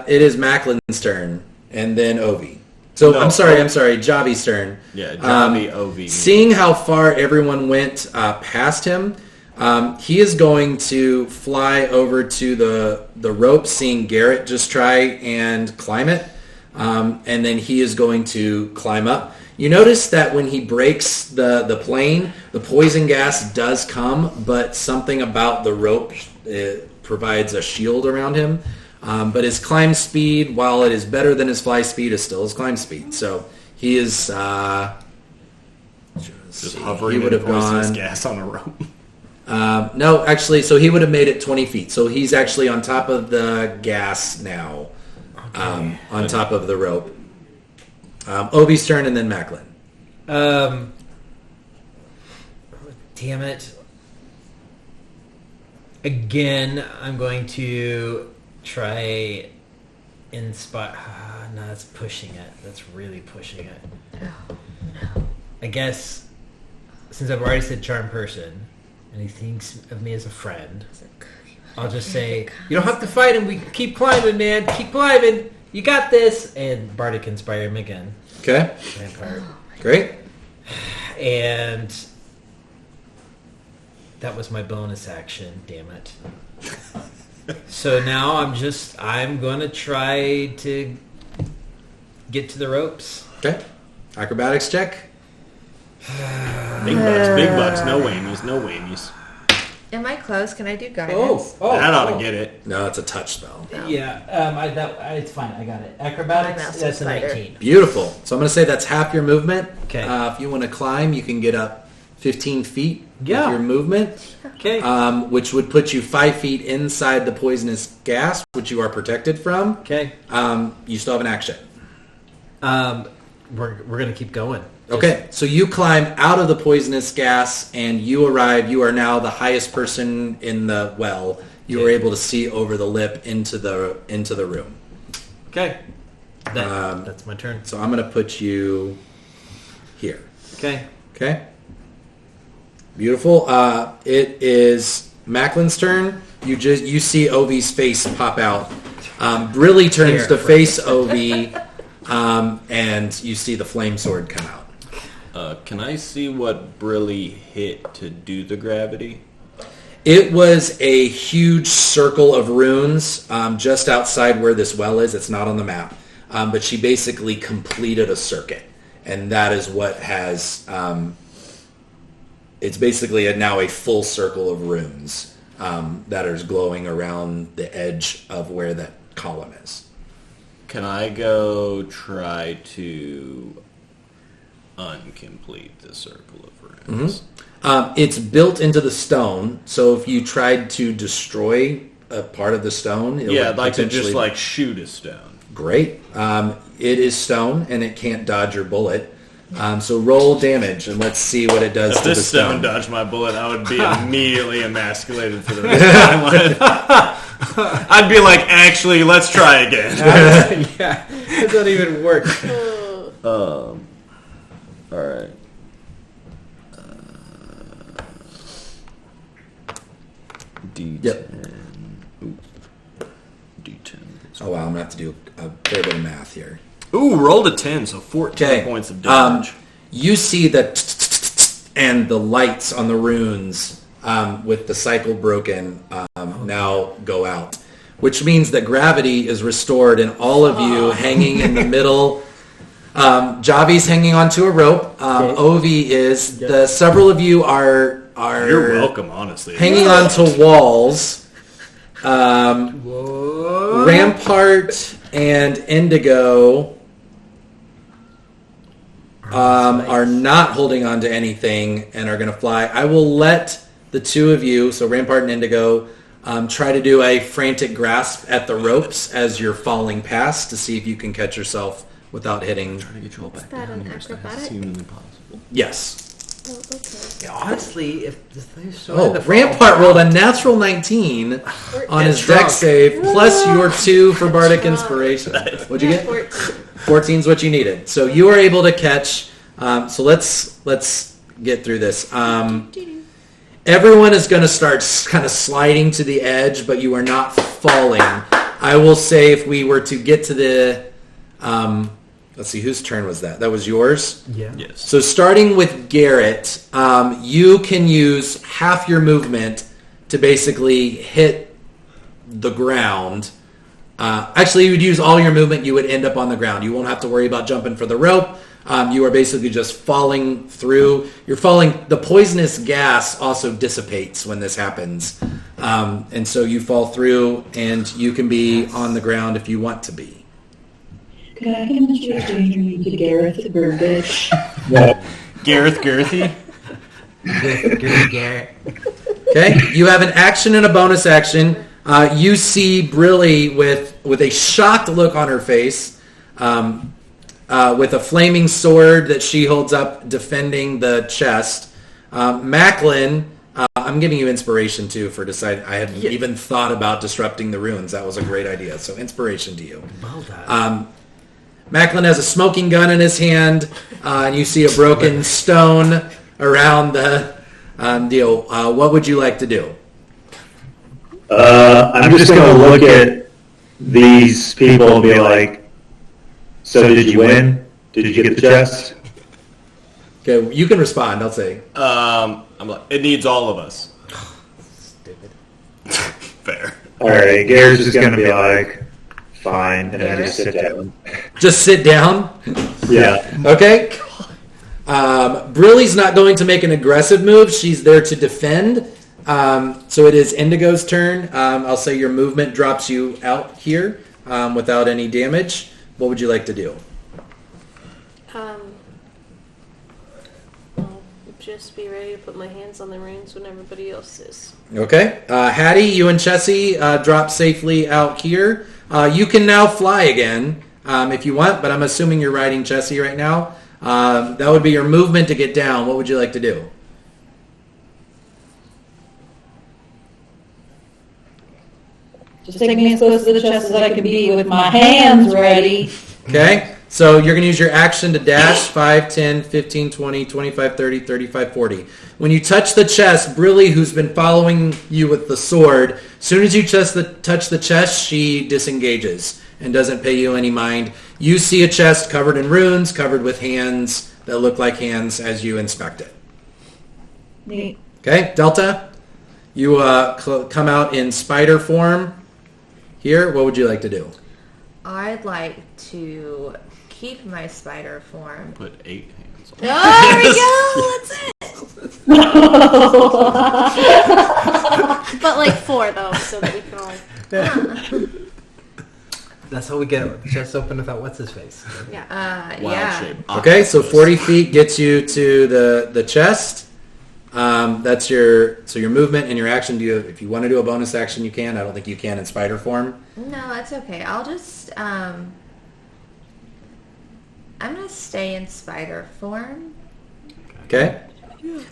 It is Macklin's turn, and then Ovi. So No, I'm sorry, Javi's turn. Yeah, Javi, Ovi. Seeing how far everyone went past him, he is going to fly over to the rope, seeing Garrett just try and climb it, and then he is going to climb up. You notice that when he breaks the plane, the poison gas does come, but something about the rope provides a shield around him. But his climb speed, while it is better than his fly speed, is still his climb speed. So he is Just hovering he would in have poisonous gone. gas on a rope. No, actually, so he would have made it 20 feet. So he's actually on top of the gas now, on top of the rope. Ovi's turn and then Macklin. Damn it. Again, I'm going to try inspire. No, that's pushing it. That's really pushing it. I guess since I've already said charm person, and he thinks of me as a friend, I'll just say, you don't have to fight him. We can keep climbing, man. Keep climbing. You got this. And Bardic inspire him again. Okay, Vampire. great. And that was my bonus action, damn it. So now I'm going to try to get to the ropes. Okay, acrobatics check. Big bucks, no whammies. Am I close? Can I do guidance? That ought to get it. No, it's a touch spell. Yeah, it's fine. I got it. Acrobatics, Mouse that's a spider. 19. Beautiful. So I'm going to say that's half your movement. Okay. If you want to climb, you can get up 15 feet Yeah. with your movement, Okay. which would put you 5 feet inside the poisonous gas, which you are protected from. Okay. You still have an action. We're gonna keep going. Okay, so you climb out of the poisonous gas and you arrive. You are now the highest person in the well. You are able to see over the lip into the room. Okay. That's my turn. So I'm going to put you here. Okay. Okay. Beautiful. It is Macklin's turn. You see Ovi's face pop out. Brilly turns to face Ovi, and you see the flame sword come out. Can I see what Brilly hit to do the gravity? It was a huge circle of runes just outside where this well is. It's not on the map. But she basically completed a circuit. And that is what has... it's basically now a full circle of runes that is glowing around the edge of where that column is. Can I go try to uncomplete the circle of runes? Mm-hmm. It's built into the stone, so if you tried to destroy a part of the stone... I'd like to just shoot a stone. Great. It is stone, and it can't dodge your bullet. So roll damage, and let's see what it does If to the this stone. stone dodged my bullet, I would be immediately emasculated for the rest of my life. I'd be like, actually, let's try again. Yeah. It doesn't even work. All right. D10. Yep. D10. Oh, wow, I'm going to have to do a fair bit of math here. Ooh, rolled a 10, so 14 Okay. points of damage. You see the and the lights on the runes with the cycle broken now go out, which means that gravity is restored and all of you hanging in the middle. Javi's hanging onto a rope. Ovi is. Several of you are You're welcome, honestly. hanging onto walls. Rampart and Indigo are not holding on to anything and are going to fly. I will let the two of you, so Rampart and Indigo, try to do a frantic grasp at the ropes as you're falling past to see if you can catch yourself without hitting. Trying to get you all back that down an here, so that's acrobatic? humanly possible. Yes. Oh, okay. Yeah, honestly, if they're so Oh, Rampart rolled a natural 19 on his drunk. dex save, plus your 2 for Bardic Drunk. Inspiration. What'd you get? 14. 14 is what you needed. So you were able to catch. So let's get through this. Everyone is going to start kind of sliding to the edge, but you are not falling. I will say if we were to get to the... let's see, whose turn was that? That was yours? Yeah. Yes. So starting with Garrett, you can use half your movement to basically hit the ground. Actually, you would use all your movement, you would end up on the ground. You won't have to worry about jumping for the rope. You are basically just falling through. You're falling. The poisonous gas also dissipates when this happens. And so you fall through, and you can be on the ground if you want to be. Can I introduce you to Gareth Burbage? Gareth Girthy? Garrett. Okay, you have an action and a bonus action. You see Brilly with a shocked look on her face, with a flaming sword that she holds up defending the chest. Macklin, I'm giving you inspiration too for deciding. I hadn't even thought about disrupting the ruins. That was a great idea. So inspiration to you. Well done. Macklin has a smoking gun in his hand, and you see a broken stone around the deal. What would you like to do? I'm just going to look at these people and be like, so did you win? Did you get the chest? Okay, you can respond. I'll say. I'm like, it needs all of us. Stupid. Fair. All right, Garrett's just going to be like, fine, and then just sit down. Just sit down. Yeah. Okay. Brilly's not going to make an aggressive move. She's there to defend. So it is Indigo's turn. I'll say your movement drops you out here without any damage. What would you like to do? Well, just be ready to put my hands on the reins when everybody else is. Okay. Hattie, you and Chessie drop safely out here. You can now fly again if you want, but I'm assuming you're riding Chessie right now. That would be your movement to get down. What would you like to do? Just take me as close to the chest as I can be with my hands ready. Okay. So you're going to use your action to dash 5, 10, 15, 20, 25, 30, 35, 40. When you touch the chest, Brilly, who's been following you with the sword, as soon as you touch the chest, she disengages and doesn't pay you any mind. You see a chest covered in runes, covered with hands that look like hands as you inspect it. Neat. Okay, Delta, you come out in spider form here. What would you like to do? I'd like to keep my spider form. Put 8 hands on. Oh, there we go. That's it. But like 4 though, so that we can all. That's how we get chest open without what's his face. Yeah. Wild Yeah. shape. Okay, so 40 feet gets you to the chest. That's your movement and your action. If you want to do a bonus action, you can. I don't think you can in spider form. No, that's okay. I'll just I'm gonna stay in spider form. Okay.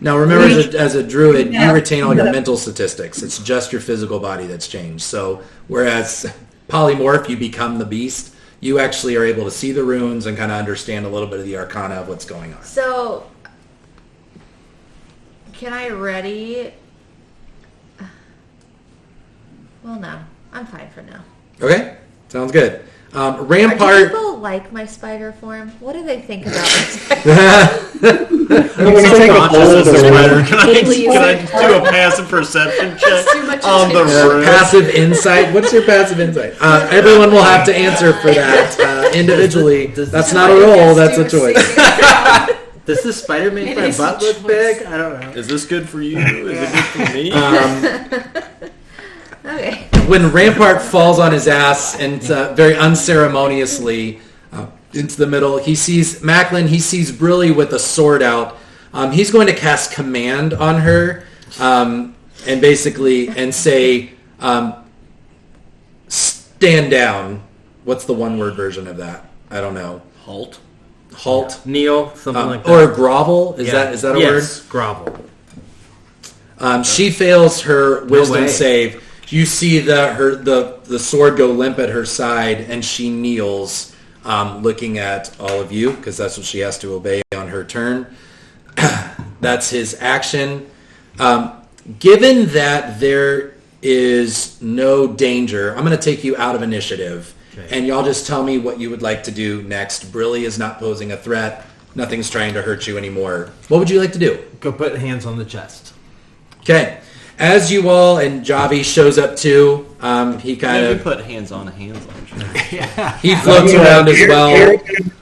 Now remember, as a druid, you retain all your mental statistics. It's just your physical body that's changed. So whereas polymorph, you become the beast. You actually are able to see the runes and kind of understand a little bit of the arcana of what's going on. So can I ready? Well, no. I'm fine for now. Okay, sounds good. Do Rampart. people like my spider form? What do they think about my spider Conscious as a spider. Can I Please. do a passive perception check too much on the room? Passive insight. What's your passive insight? Everyone will have to answer for that individually. That's not a roll. That's a choice. Does this spider make It my is butt a look choice. big? I don't know. Is this good for you? Is it good for me? Okay. When Rampart falls on his ass and very unceremoniously into the middle, he sees Macklin. He sees Brilly with a sword out. He's going to cast command on her and basically say, "Stand down." What's the one-word version of that? I don't know. Halt. Halt. Kneel, something like that. Or grovel. Is that a yes, grovel. word? She fails her wisdom way. save. You see the sword go limp at her side, and she kneels, looking at all of you, because that's what she has to obey on her turn. That's his action. Given that there is no danger, I'm going to take you out of initiative, and y'all just tell me what you would like to do next. Brilly is not posing a threat. Nothing's trying to hurt you anymore. What would you like to do? Go put hands on the chest. Okay. As you all, and Javi shows up too, he kind Maybe of, put hands on. he floats around as well.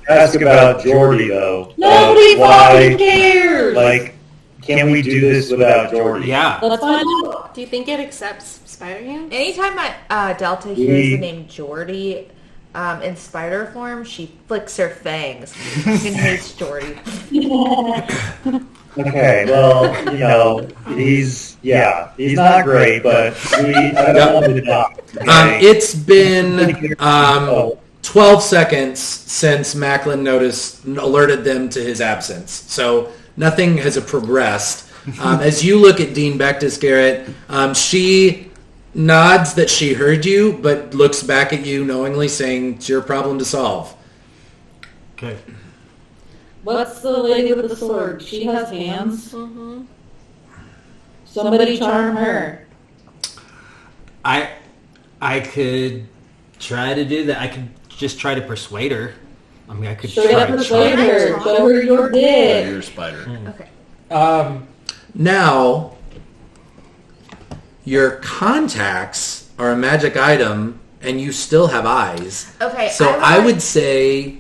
Ask about Jordy though. Nobody Why? fucking cares. Like, can we do this without Jordy? Yeah. Let's find out. Do you think it accepts spider hands? Anytime Delta hears the name Jordy in spider form, she flicks her fangs. She hates Jordy. Okay, well, he's not great, but I don't want him to die. Okay? It's been 12 seconds since Macklin alerted them to his absence. So nothing has progressed. As you look at Dean Bectus, Garrett, she nods that she heard you, but looks back at you knowingly, saying, "It's your problem to solve." Okay. What's the lady with the sword? She has hands. Somebody charm her. I could try to do that. I could just try to persuade her. I mean, I could Straight up try. persuade her. Show her your dick. You're a spider. Okay. Now, your contacts are a magic item, and you still have eyes. Okay. So I would say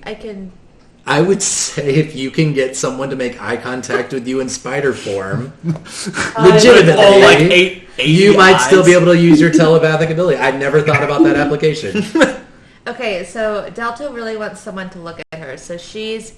if you can get someone to make eye contact with you in spider form, legitimately, Oh, like eight you might still be eyes. able to use your telepathic ability. I never thought about that application. Okay, so Delta really wants someone to look at her, so she's...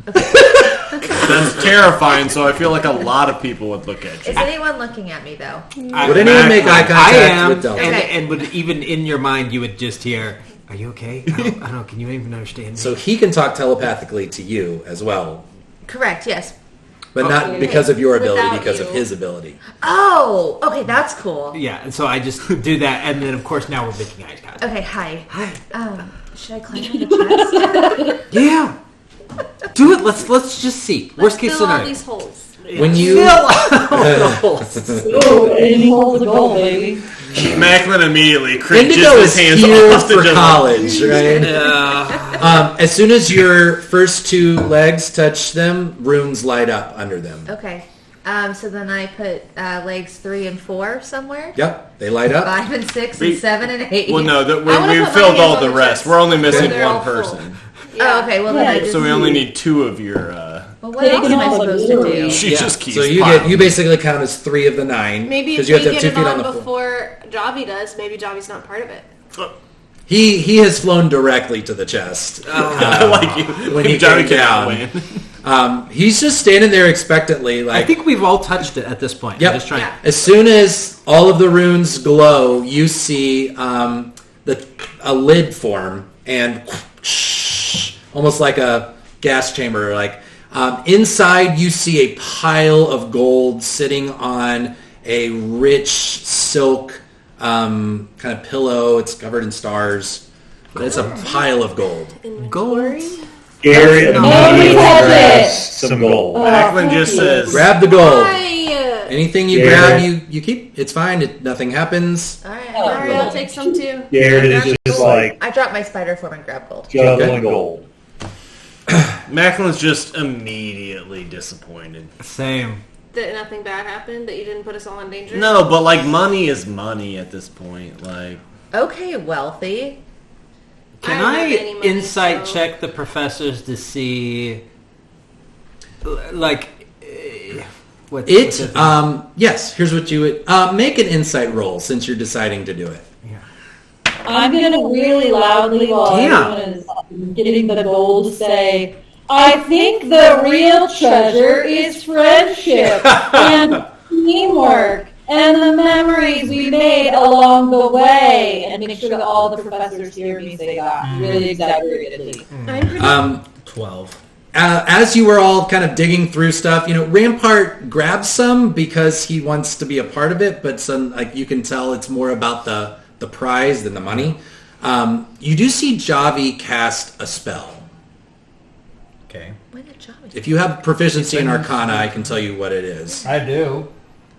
Then It's terrifying, so I feel like a lot of people would look at you. Is anyone looking at me though? Would anyone make eye contact I am, with Delta? and would even in your mind you would just hear, "Are you okay? I don't know. Can you even understand me?" So he can talk telepathically to you as well, Correct. Yes. but not because of your ability, Without because you. of his ability. Oh. Okay. That's cool. yeah, and so I just do that, and then of course now we're making eye contact. Okay. Hi. Should I climb on the chest? Yeah, do it. Let's just see. Worst case Fill all scenario. these holes. When you Oh, any hole to go, baby. Macklin immediately cringes Indigo his is hands here off the for just college, right? As soon as your first two legs touch them, runes light up under them. Okay. So then I put legs 3 and 4 somewhere. Yep, they light up. 5 and 6 We- and 7 and 8. Well, no, I wanna we put filled my all hands the on the rest. chest. We're only missing They're one all full. person. Oh, okay. Well, then I just. So we only need 2 of your... Well, what else am I supposed to do? she just keeps So you basically count as 3 of the 9 Maybe if because we you have to have get 2 it feet on on the floor. before Javi does, maybe Javi's not part of it. He has flown directly to the chest. I like you. When he Johnny came cannot down. win. He's just standing there expectantly, I like. think we've all touched it at this point. Yep. I'm just trying. Yeah. As soon as all of the runes glow, you see a lid form and almost like a gas chamber. Like inside, you see a pile of gold sitting on a rich silk kind of pillow. It's covered in stars, but it's a pile of gold. Gold. Gary Nobody immediately has grabs it. some gold. Macklin just says... Grab the gold. Hi. Anything you Yeah. grab, you keep. It's fine. Nothing happens. All right. Oh, Alright, I'll take some too. Garrett is just like I dropped my spider form and grabbed gold. juggling gold. Macklin's just immediately disappointed. Same. That nothing bad happened, that you didn't put us all in danger. No, but like money is money at this point. Like Okay, wealthy. Can don't I have any money, insight so- check the professors to see, like, what's the thing? Yes, here's what you would make an insight roll since you're deciding to do it. I'm gonna really loudly while Yeah. everyone is getting the gold say, I think the real treasure is friendship and teamwork and the memories we made along the way. And make sure that all the professors hear me say that really exaggeratedly. I'm pretty 12. As you were all kind of digging through stuff, Rampart grabs some because he wants to be a part of it, but some, like, you can tell it's more about the prize than the money. You do see Javi cast a spell. Okay. When did Javi? If you have proficiency in Arcana, I can tell you what it is. I do.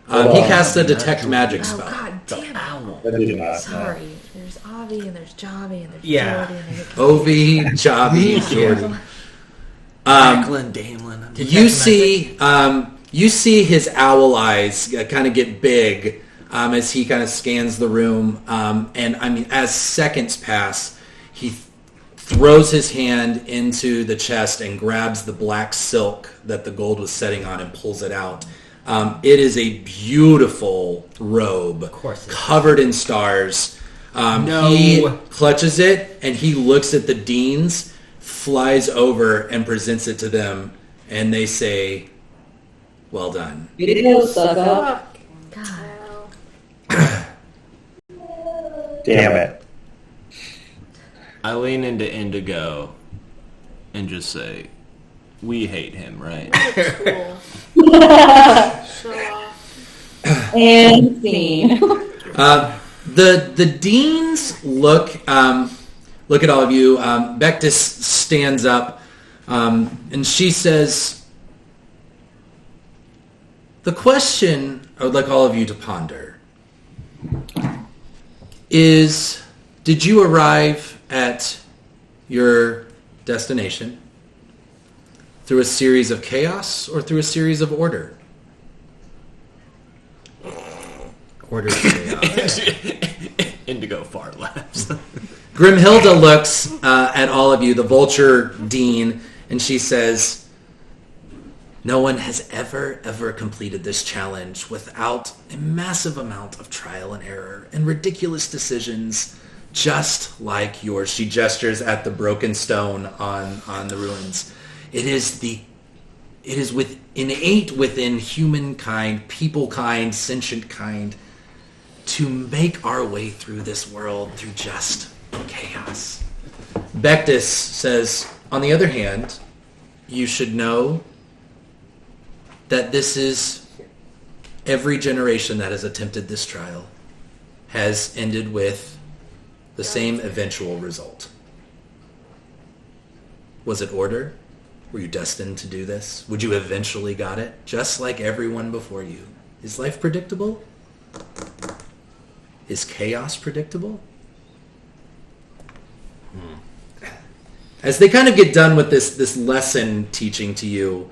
He casts a detect magic Oh spell. God damn it! I did not. Sorry. There's Avi and there's Javi and there's Yeah. Jordy and there's Ovi, Javi, Jordy. Macklin, Damlin. You see his owl eyes kind of get big as he kind of scans the room. And I mean, as seconds pass, he throws his hand into the chest and grabs the black silk that the gold was setting on and pulls it out. It is a beautiful robe, Of course it is. covered in stars. No. He clutches it and he looks at the deans, flies over and presents it to them, and they say, "Well done." Video suck up. God. Damn it. I lean into Indigo and just say, "We hate him, right?" cool. Show off. And scene. The deans look at all of you. Bectus stands up and she says, "The question I would like all of you to ponder is, did you arrive at your destination through a series of chaos or through a series of order?" Order chaos. Indigo fart laughs. Grimhilda looks at all of you, the Vulture Dean, and she says, "No one has ever completed this challenge without a massive amount of trial and error and ridiculous decisions, just like yours." She gestures at the broken stone on the ruins. It it is innate within humankind, people kind, sentient kind, to make our way through this world through just chaos. Bectus says, on the other hand, you should know that this is every generation that has attempted this trial has ended with the same eventual result. Was it order? Were you destined to do this? Would you eventually got it? Just like everyone before you. Is life predictable? Is chaos predictable? As they kind of get done with this lesson teaching to you,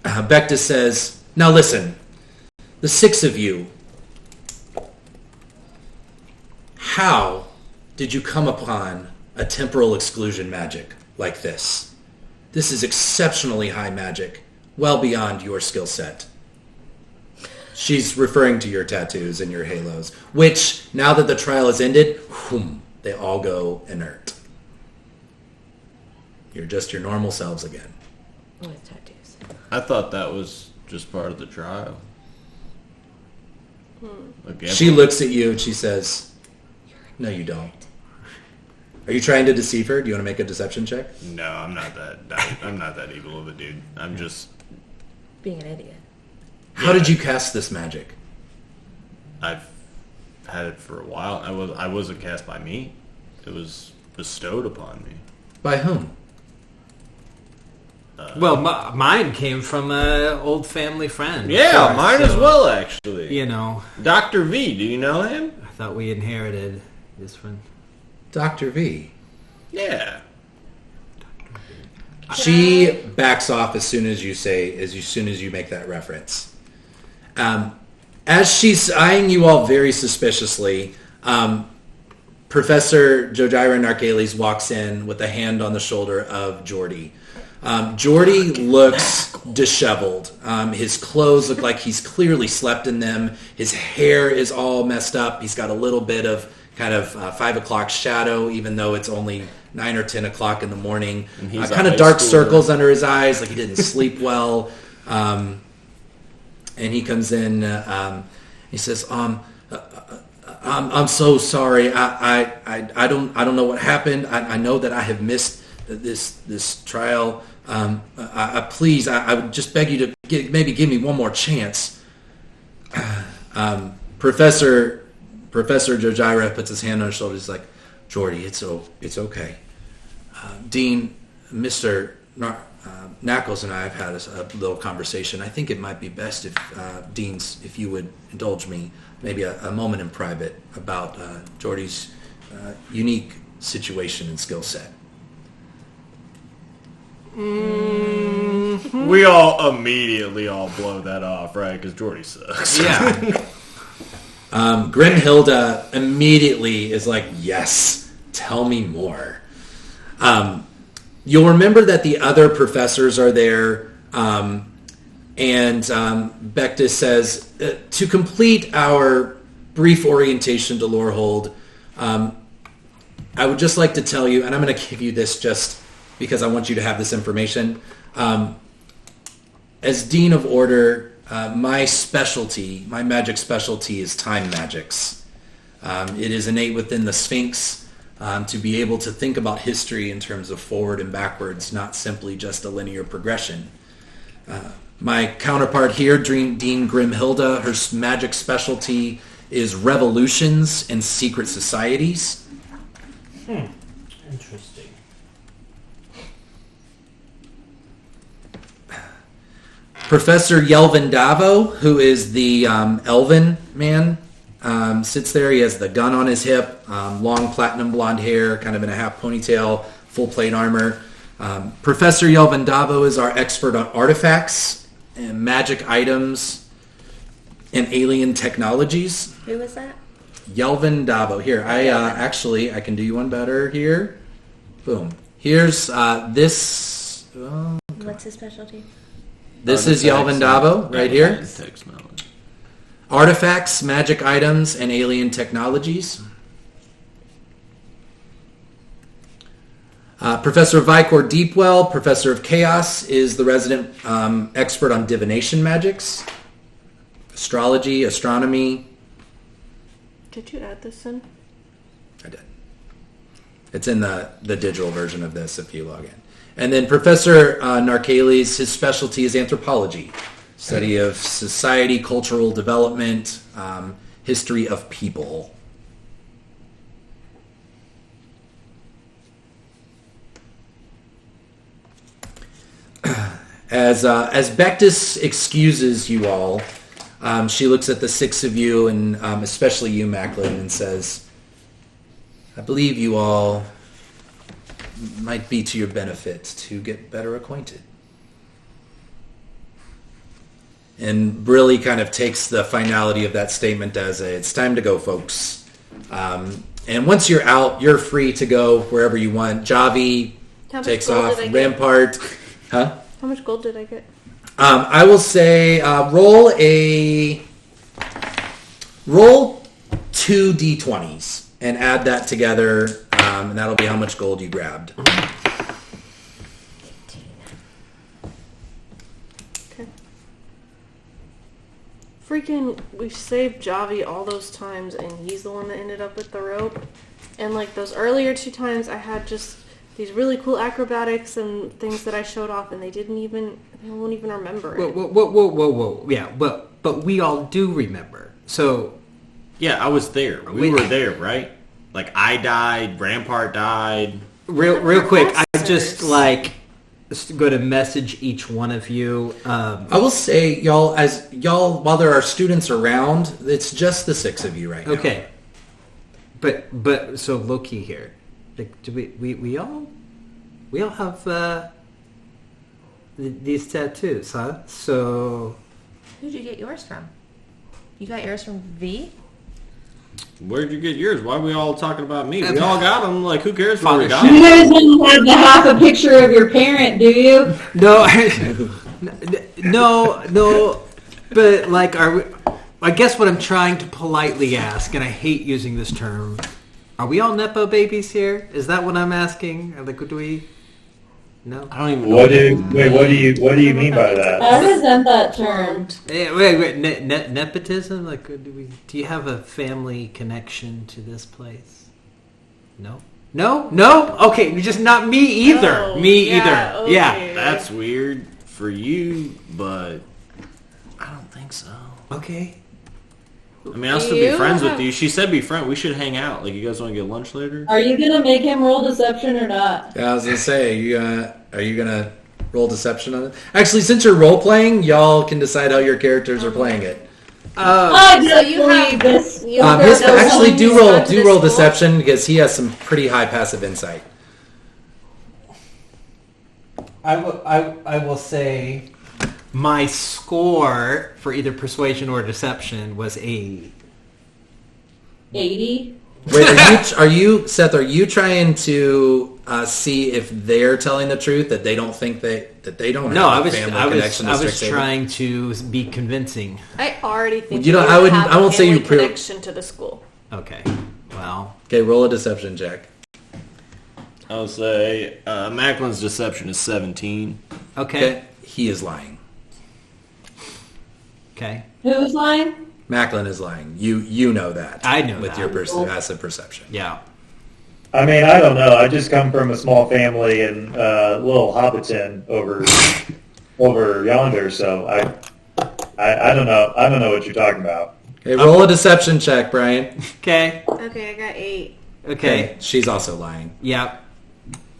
Bectus says, now listen, the 6 of you, how did you come upon a temporal exclusion magic like this? This is exceptionally high magic, well beyond your skill set. She's referring to your tattoos and your halos, which, now that the trial has ended, they all go inert. You're just your normal selves again. With tattoos. I thought that was just part of the trial. Again, She looks at you and she says, no, you don't. Are you trying to deceive her? Do you want to make a deception check? no, I'm not that evil of a dude. I'm just. Being an idiot. How did you cast this magic? I've had it for a while. I wasn't cast by me. It was bestowed upon me. By whom? Well, mine came from an old family friend. Yeah, Sure, mine so, as well, actually. You know, Dr. V, do you know him? I thought we inherited this one. Dr. V. Yeah. She backs off as soon as you make that reference. As she's eyeing you all very suspiciously, Professor Jojira Narkales walks in with a hand on the shoulder of Jordy. Jordy looks disheveled. His clothes look like he's clearly slept in them. His hair is all messed up. He's got a little bit of kind of 5 o'clock shadow, even though it's only 9 or 10 o'clock in the morning. Kind of dark circles under his eyes, like he didn't sleep well. And he comes in. He says, "I'm so sorry. I don't know what happened. I know that I have missed this trial. Please, I would just beg you to maybe give me one more chance." Professor Jojira puts his hand on his shoulder. He's like, "Jordy, it's okay. Dean, Mr. Knuckles and I have had a little conversation. I think it might be best if you would indulge me, maybe a moment in private about Jordy's unique situation and skill set." We all immediately blow that off, right? Because Jordy sucks. Yeah. Grimhilda immediately is like, "Yes, tell me more." You'll remember that the other professors are there, and Bectus says, to complete our brief orientation to Lorehold, I would just like to tell you, and I'm going to give you this just because I want you to have this information. As Dean of Order, my magic specialty is time magics. It is innate within the Sphinx to be able to think about history in terms of forward and backwards, not simply just a linear progression. My counterpart here, Dean Grimhilda, her magic specialty is revolutions and secret societies. Interesting. Professor Yelvin Davo, who is the elven man, sits there. He has the gun on his hip, long platinum blonde hair, kind of in a half ponytail, full plate armor. Professor Yelvin Davo is our expert on artifacts and magic items and alien technologies. Who was that? Yelvin Davo. Here, I can do you one better here. Boom. Here's this. What's his specialty? This is Yelvin Davo right here. Artifacts, magic items, and alien technologies. Professor Vicor Deepwell, Professor of Chaos, is the resident expert on divination magics, astrology, astronomy. Did you add this in? I did. It's in the digital version of this if you log in. And then Professor Narkales, his specialty is anthropology, study of society, cultural development, history of people. As Bectus excuses you all, she looks at the six of you, and especially you, Macklin, and says, I believe you all might be to your benefit to get better acquainted. And really kind of takes the finality of that statement as it's time to go, folks. And once you're out, you're free to go wherever you want. Javi takes off. Rampart. Huh? How much gold did I get? I will say roll 2 d20s and add that together, and that'll be how much gold you grabbed. Okay. Freaking, we saved Javi all those times, and he's the one that ended up with the rope. And like those earlier 2 times, I had just these really cool acrobatics and things that I showed off, and they won't even remember it. Whoa. Yeah, but we all do remember. So, Yeah, I was there. We were there, right? Like, I died, Rampart died. real quick, I Professors. just going to message each one of you. I will say, y'all, while there are students around, it's just the 6 of you right now. Okay. But so low key here. Like, do we all have these tattoos, huh? So Who'd you get yours from? You got yours from V? Where'd you get yours? Why are we all talking about me? We all got them. Like, who cares where we got You them? guys don't have the half a picture of your parent, do you? no, no. But like, are we? I guess what I'm trying to politely ask, and I hate using this term, are we all nepo babies here? Is that what I'm asking? Like, do we? No. I don't even know. What do you mean by that? I resent that term. Wait. Nepotism? Like, do you have a family connection to this place? No. Okay, just not me either. Oh, me yeah, either. okay. Yeah. That's weird for you, but I don't think so. Okay. I mean, I'll still be friends with you. She said be friends. We should hang out. Like, you guys want to get lunch later? Are you gonna make him roll deception or not? Yeah, I was gonna say, are you gonna roll deception on it? Actually, since you're role playing, y'all can decide how your characters are playing it. I So just you believe have- this. you Um, have his, no actually, one do who's roll gone to this school? deception because he has some pretty high passive insight. I will say my score for either persuasion or deception was 80. 80. Wait, are you Seth? Are you trying to see if they're telling the truth, that they don't think that they don't No, have I a family was connection to Strixhaven? trying to be convincing. I already think You know, have I won't a say you family pro- connection to the school. Okay. Well, Okay, roll a deception check. I'll say Macklin's deception is 17. okay. He is lying. Okay. Who's lying? Macklin is lying. You know that. I know with that. your passive perception. Yeah. I mean, I don't know. I just come from a small family in little Hobbiton over yonder, so I don't know. I don't know what you're talking about. Okay, roll a deception check, Brian. Okay. Okay, I got 8. Okay. She's also lying. Yeah.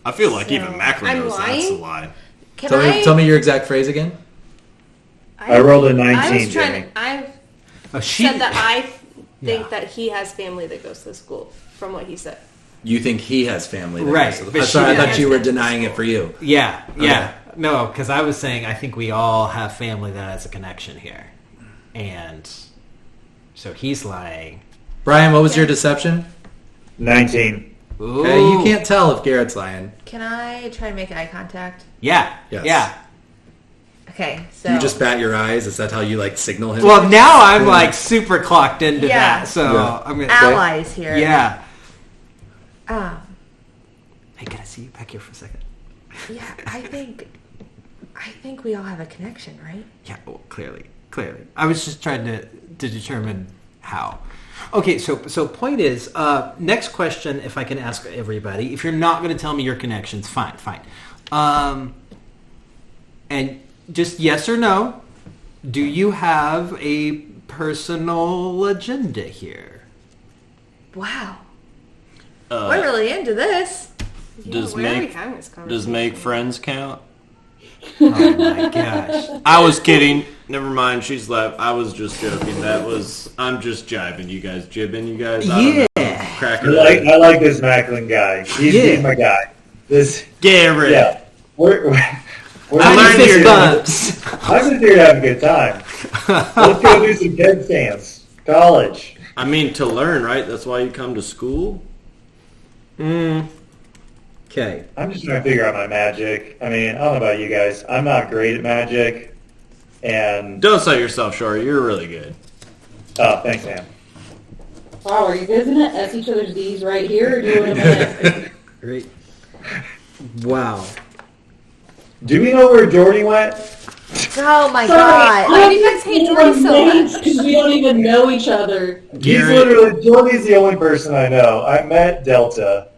I feel like So, even Macklin I'm knows that's a lying? lie. Can Tell me your exact phrase again. I rolled a I 19, was trying Jamie. I Oh, she. said that I think Yeah. that he has family that goes to the school, from what he said. You think he has family, that Right, goes to the- but Sorry, I she- thought you were denying it for you. Yeah. No, because I was saying I think we all have family that has a connection here, and so he's lying. Brian, what was your deception? 19. Ooh. Okay, you can't tell if Garrett's lying. Can I try to make eye contact? Yeah. Yes. Yeah. Okay, so You just bat your eyes. Is that how you signal him? Well, now I'm super clocked into Yeah. that, so Yeah. I'm gonna. allies here. Yeah. Um, Hey, can I see you back here for a second? Yeah, I think we all have a connection, right? Yeah, well, clearly. I was just trying to determine how. Okay, so point is, next question, if I can ask everybody, if you're not going to tell me your connections, fine. And just yes or no, do you have a personal agenda here? Wow. We're really into this. Does where are we make having this does make friends count? Oh my gosh. I was kidding. Never mind. She's left. I was just joking. I'm just jiving you guys, jibbing you guys. I don't know. Cracking I like this Macklin guy. He's my guy. This Garrett. Yeah. We're I'm just fist here- bumps. I'm just here to have a good time. Let's go do some headstands. College. I mean, to learn, right? That's why you come to school. Okay. I'm just trying to figure out my magic. I mean, I don't know about you guys. I'm not great at magic. And Don't sell yourself short. You're really good. oh, thanks, man. Wow, are you guys gonna S each other's D's right here, or do you want to? Great. Wow. Do we know where Jordy went? Oh my Sorry, god. Why do you I'm guys hate Jordy so much? because we don't even know each other. Jordy's the only person I know. I met Delta.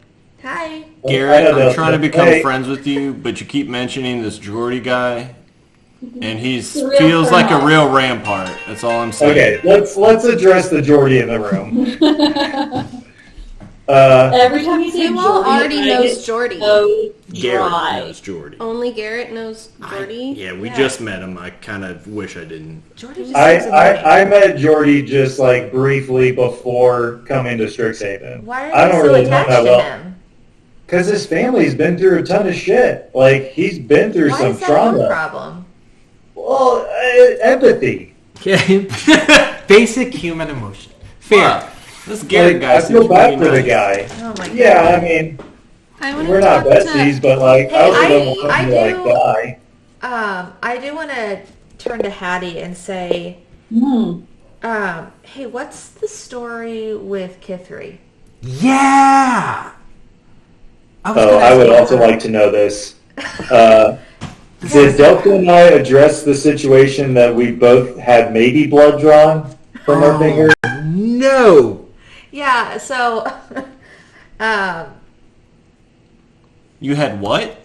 Hi. I Garrett, know I'm Delta. trying to become Hey, friends with you, but you keep mentioning this Jordy guy, and he It's a real feels like a turn-off. real rampart. That's all I'm saying. Okay, let's address the Jordy in the room. Every time you say Who all Jordy, already I knows get Jordy? so Garrett dry. knows Jordy. Only Garrett knows Jordy. Yeah, we just met him. I kind of wish I didn't. Jordy just seems annoying. I met Jordy just like briefly before coming to Strixhaven. Why I are you don't so really know attached that to well. him? Because his family's been through a ton of shit. Like, he's been through Why some is that your trauma. problem? Well, empathy. Okay. Basic human emotion. Fair. Wow. This Garrett Like, guy I seems feel bad pretty for the nice. guy. Oh my god. Yeah, I mean, I want we're to not talk besties, to. but like, Hey, I also I don't want him to do- like die. I do want to turn to Hattie and say, hey, what's the story with Kithri? Yeah. I would also like to know this. Did Delta and I address the situation that we both had maybe blood drawn from our finger? No. Yeah, so, You had what?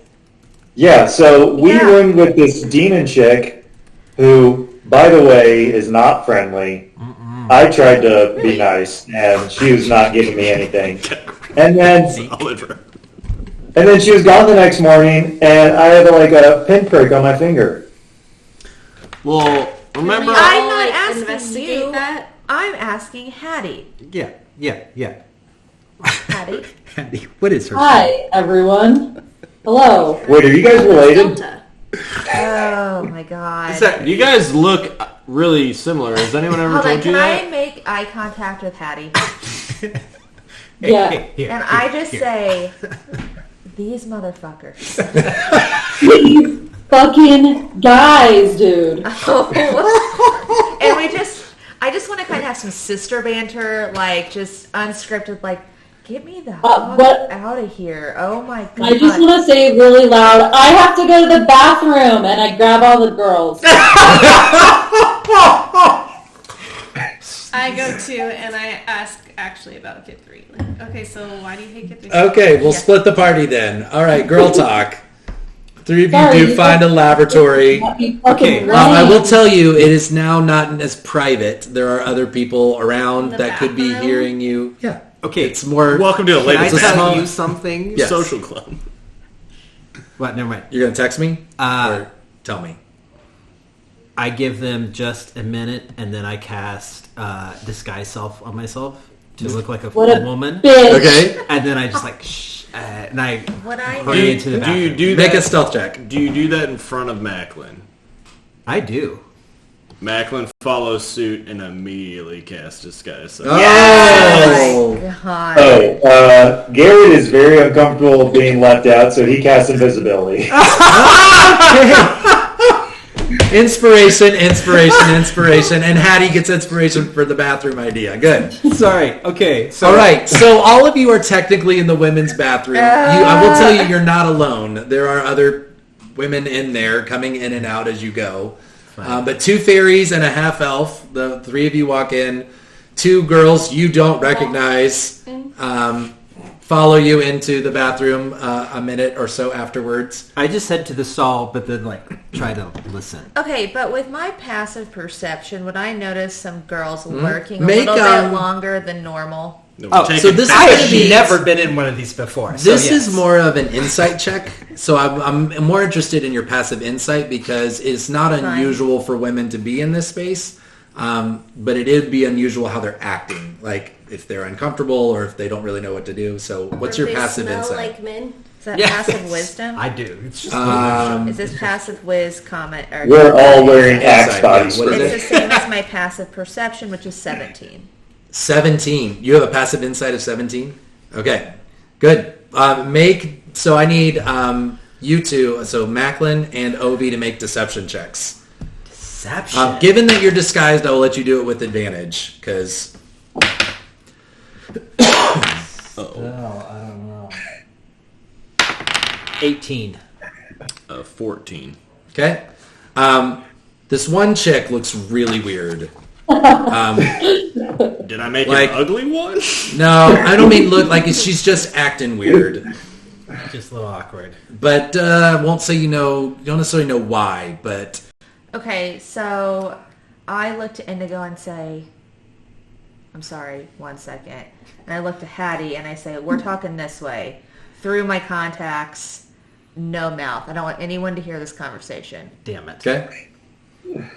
Yeah, so we Yeah. roomed with this demon chick who, by the way, is not friendly. I tried to be nice, and she was not giving me anything. And then she was gone the next morning, and I had like a pinprick on my finger. Well, remember. I'm I'll, not like, asking investigate you. that. I'm asking Hattie. Yeah. Hattie? Hattie, what is her? Hi, everyone. Hello. Wait, are you guys related? Delta. Oh my god. Is that- You guys look really similar. Has anyone ever Hold on, told you can I that? make eye contact with Hattie? Yeah. Here, And I just here. say, these motherfuckers. These fucking guys, dude. And I just want to kind of have some sister banter, like just unscripted, like, get me the fuck what- out of here. Oh my god. I just want to say really loud, I have to go to the bathroom, and I grab all the girls. I go too, and I ask actually about Kid 3. Like, okay, so why do you hate Kid 3? Okay, we'll Yeah. split the party then. All right, girl talk. Three of you Sorry, do find a lavatory. Okay, I will tell you, it is now not as private. There are other people around In the that could be bathroom? hearing you. Yeah. Okay, It's more. Welcome to the can I latest tell you something? Yes. social club. What? Never mind. You're going to text me? Uh, Or tell me. I give them just a minute, and then I cast disguise self on myself to look like a What a woman. bitch. Okay. And then I just like shh, and I What I hurry need. into the Do bathroom. you do Make that? a stealth check. Do you do that in front of Macklin? I do. Macklin follows suit and immediately casts disguise. So Oh! God. Oh, Garrett is very uncomfortable being left out, so he casts invisibility. Inspiration. And Hattie gets inspiration for the bathroom idea. Good. Sorry. Okay. So All right. So all of you are technically in the women's bathroom. I will tell you, you're not alone. There are other women in there coming in and out as you go. But 2 fairies and a half elf. The 3 of you walk in. 2 girls you don't recognize follow you into the bathroom a minute or so afterwards. I just head to the stall, but then try to listen. Okay, but with my passive perception, would I notice some girls lurking Make, a little bit longer than normal? So this I is have gonna be, never been in one of these before. This so yes. is more of an insight check. So I'm more interested in your passive insight because it's not unusual for women to be in this space. But it would be unusual how they're acting, like if they're uncomfortable or if they don't really know what to do. So what's your passive insight? Like men? Is that passive wisdom? I do. It's just is this passive whiz comment? Or We're all wearing axe Insight, bodies. yeah. What is it's the same as my passive perception, which is 17. 17. You have a passive insight of 17? Okay, good. So I need you two, so Macklin and Ovi, to make deception checks. Deception. Given that you're disguised, I will let you do it with advantage, because... Oh, I don't know. 18. 14. Okay. This one chick looks really weird. Did I make an ugly one? No, I don't mean look like she's just acting weird. Just a little awkward. But won't say you don't necessarily know why, but... Okay, so I look to Indigo and say, I'm sorry, 1 second. And I look to Hattie and I say, we're talking this way. Through my contacts, no mouth. I don't want anyone to hear this conversation. Damn it. Okay.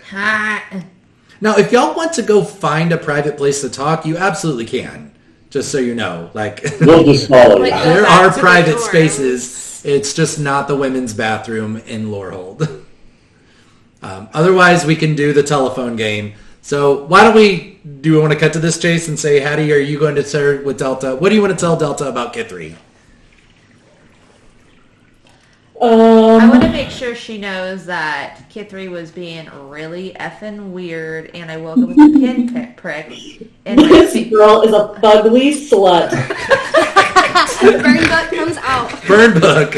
Ha. Now, if y'all want to go find a private place to talk, you absolutely can. Just so you know. We'll just follow you. There are private spaces. It's just not the women's bathroom in Lorehold. Otherwise, we can do the telephone game. So why don't do we want to cut to this chase and say, Hattie, are you going to start with Delta? What do you want to tell Delta about Kithri? I want to make sure she knows that Kithri was being really effing weird, and I woke up with a pin prick. And This girl is a fugly slut. Burn book comes out. Burn book.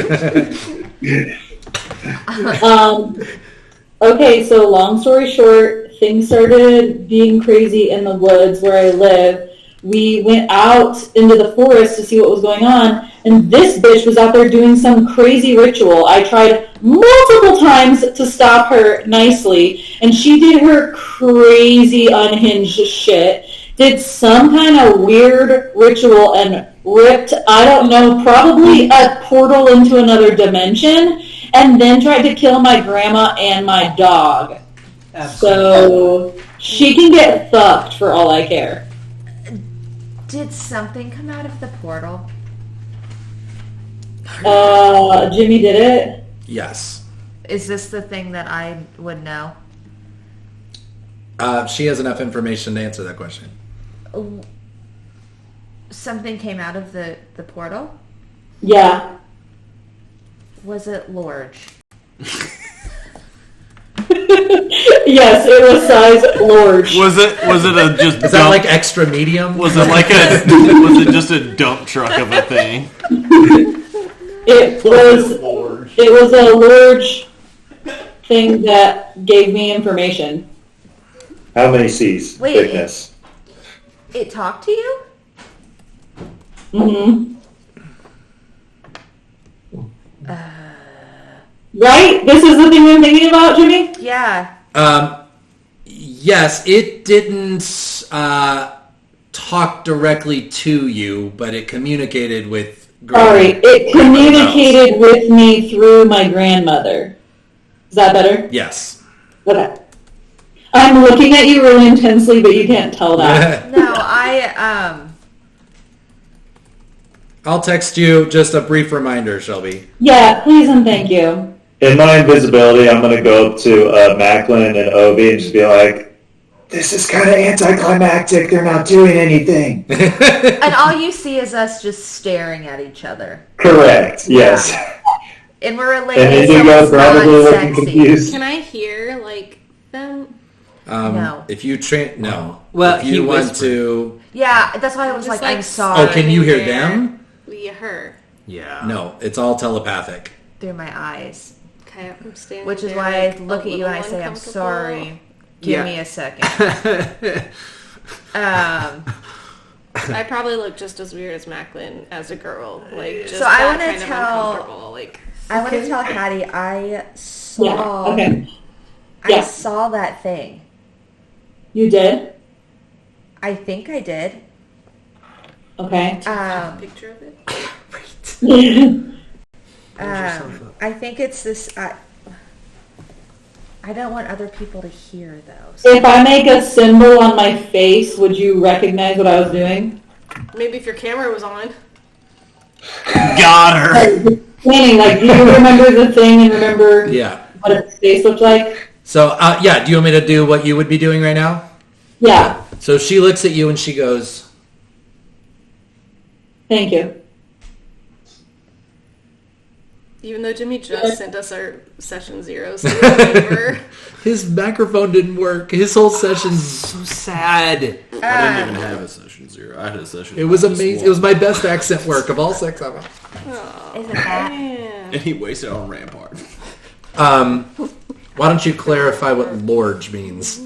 Okay, so long story short, things started being crazy in the woods where I live. We went out into the forest to see what was going on, and this bitch was out there doing some crazy ritual. I tried multiple times to stop her nicely, and she did her crazy unhinged shit, did some kind of weird ritual and ripped, I don't know, probably a portal into another dimension, and then tried to kill my grandma and my dog. So she can get fucked for all I care. did something come out of the portal? Jimmy did it? Yes. Is this the thing that I would know? She has enough information to answer that question. Something came out of the portal? Yeah. Was it Lorge? Yes, it was size large. Was it a just? Is that like extra medium? Was it like was it just a dump truck of a thing? It was a large thing that gave me information. How many C's? Wait. Thickness. It talked to you? Mm-hmm. Right? This is the thing I'm thinking about, Jimmy? Yeah. Yes, it didn't talk directly to you, but it communicated with... Sorry, it communicated with me through my grandmother. Is that better? Yes. Okay. I'm looking at you really intensely, but you can't tell that. No, I'll text you just a brief reminder, Shelby. Yeah, please and thank you. In my invisibility, I'm going to go up to Macklin and Obi and just be like, this is kind of anticlimactic. They're not doing anything. and all you see is us just staring at each other. Correct. Yes. And we're related. And so Indigo it's probably not looking sexy. confused. Can I hear, like, No. If you no. Well, if he you want whispered. to, Yeah, that's why I was Just like, like I'm sorry. oh, can you hear there. them? We her. Yeah. No, it's all telepathic. Through my eyes. Okay, I'm standing Which is there, why I like, look a at you and I little say, I'm uncomfortable. sorry. Give Yeah. me a second. I probably look just as weird as Macklin as a girl. Like, just So I that wanna kind of tell- uncomfortable. Like, I want to tell Hattie, I saw, Yeah. Okay. I Yeah. saw that thing. You did? I think I did. Okay. picture of it. I think it's this. I don't want other people to hear those. If I make a symbol on my face, would you recognize what I was doing? Maybe if your camera was on. Got her. Meaning, like, do you remember the thing and remember Yeah. what its face looked like? So, yeah, do you want me to do what you would be doing right now? Yeah. So she looks at you and she goes, Thank you. Even though Jimmy just sent us our session 0, so we're his microphone didn't work. His whole session's So sad. I didn't even have a session 0. I had a session. It was minus amazing. 1. It was my best accent work of all 6 of them. Isn't that? man. And he wasted it on Rampart. Why don't you clarify what "lorge" means?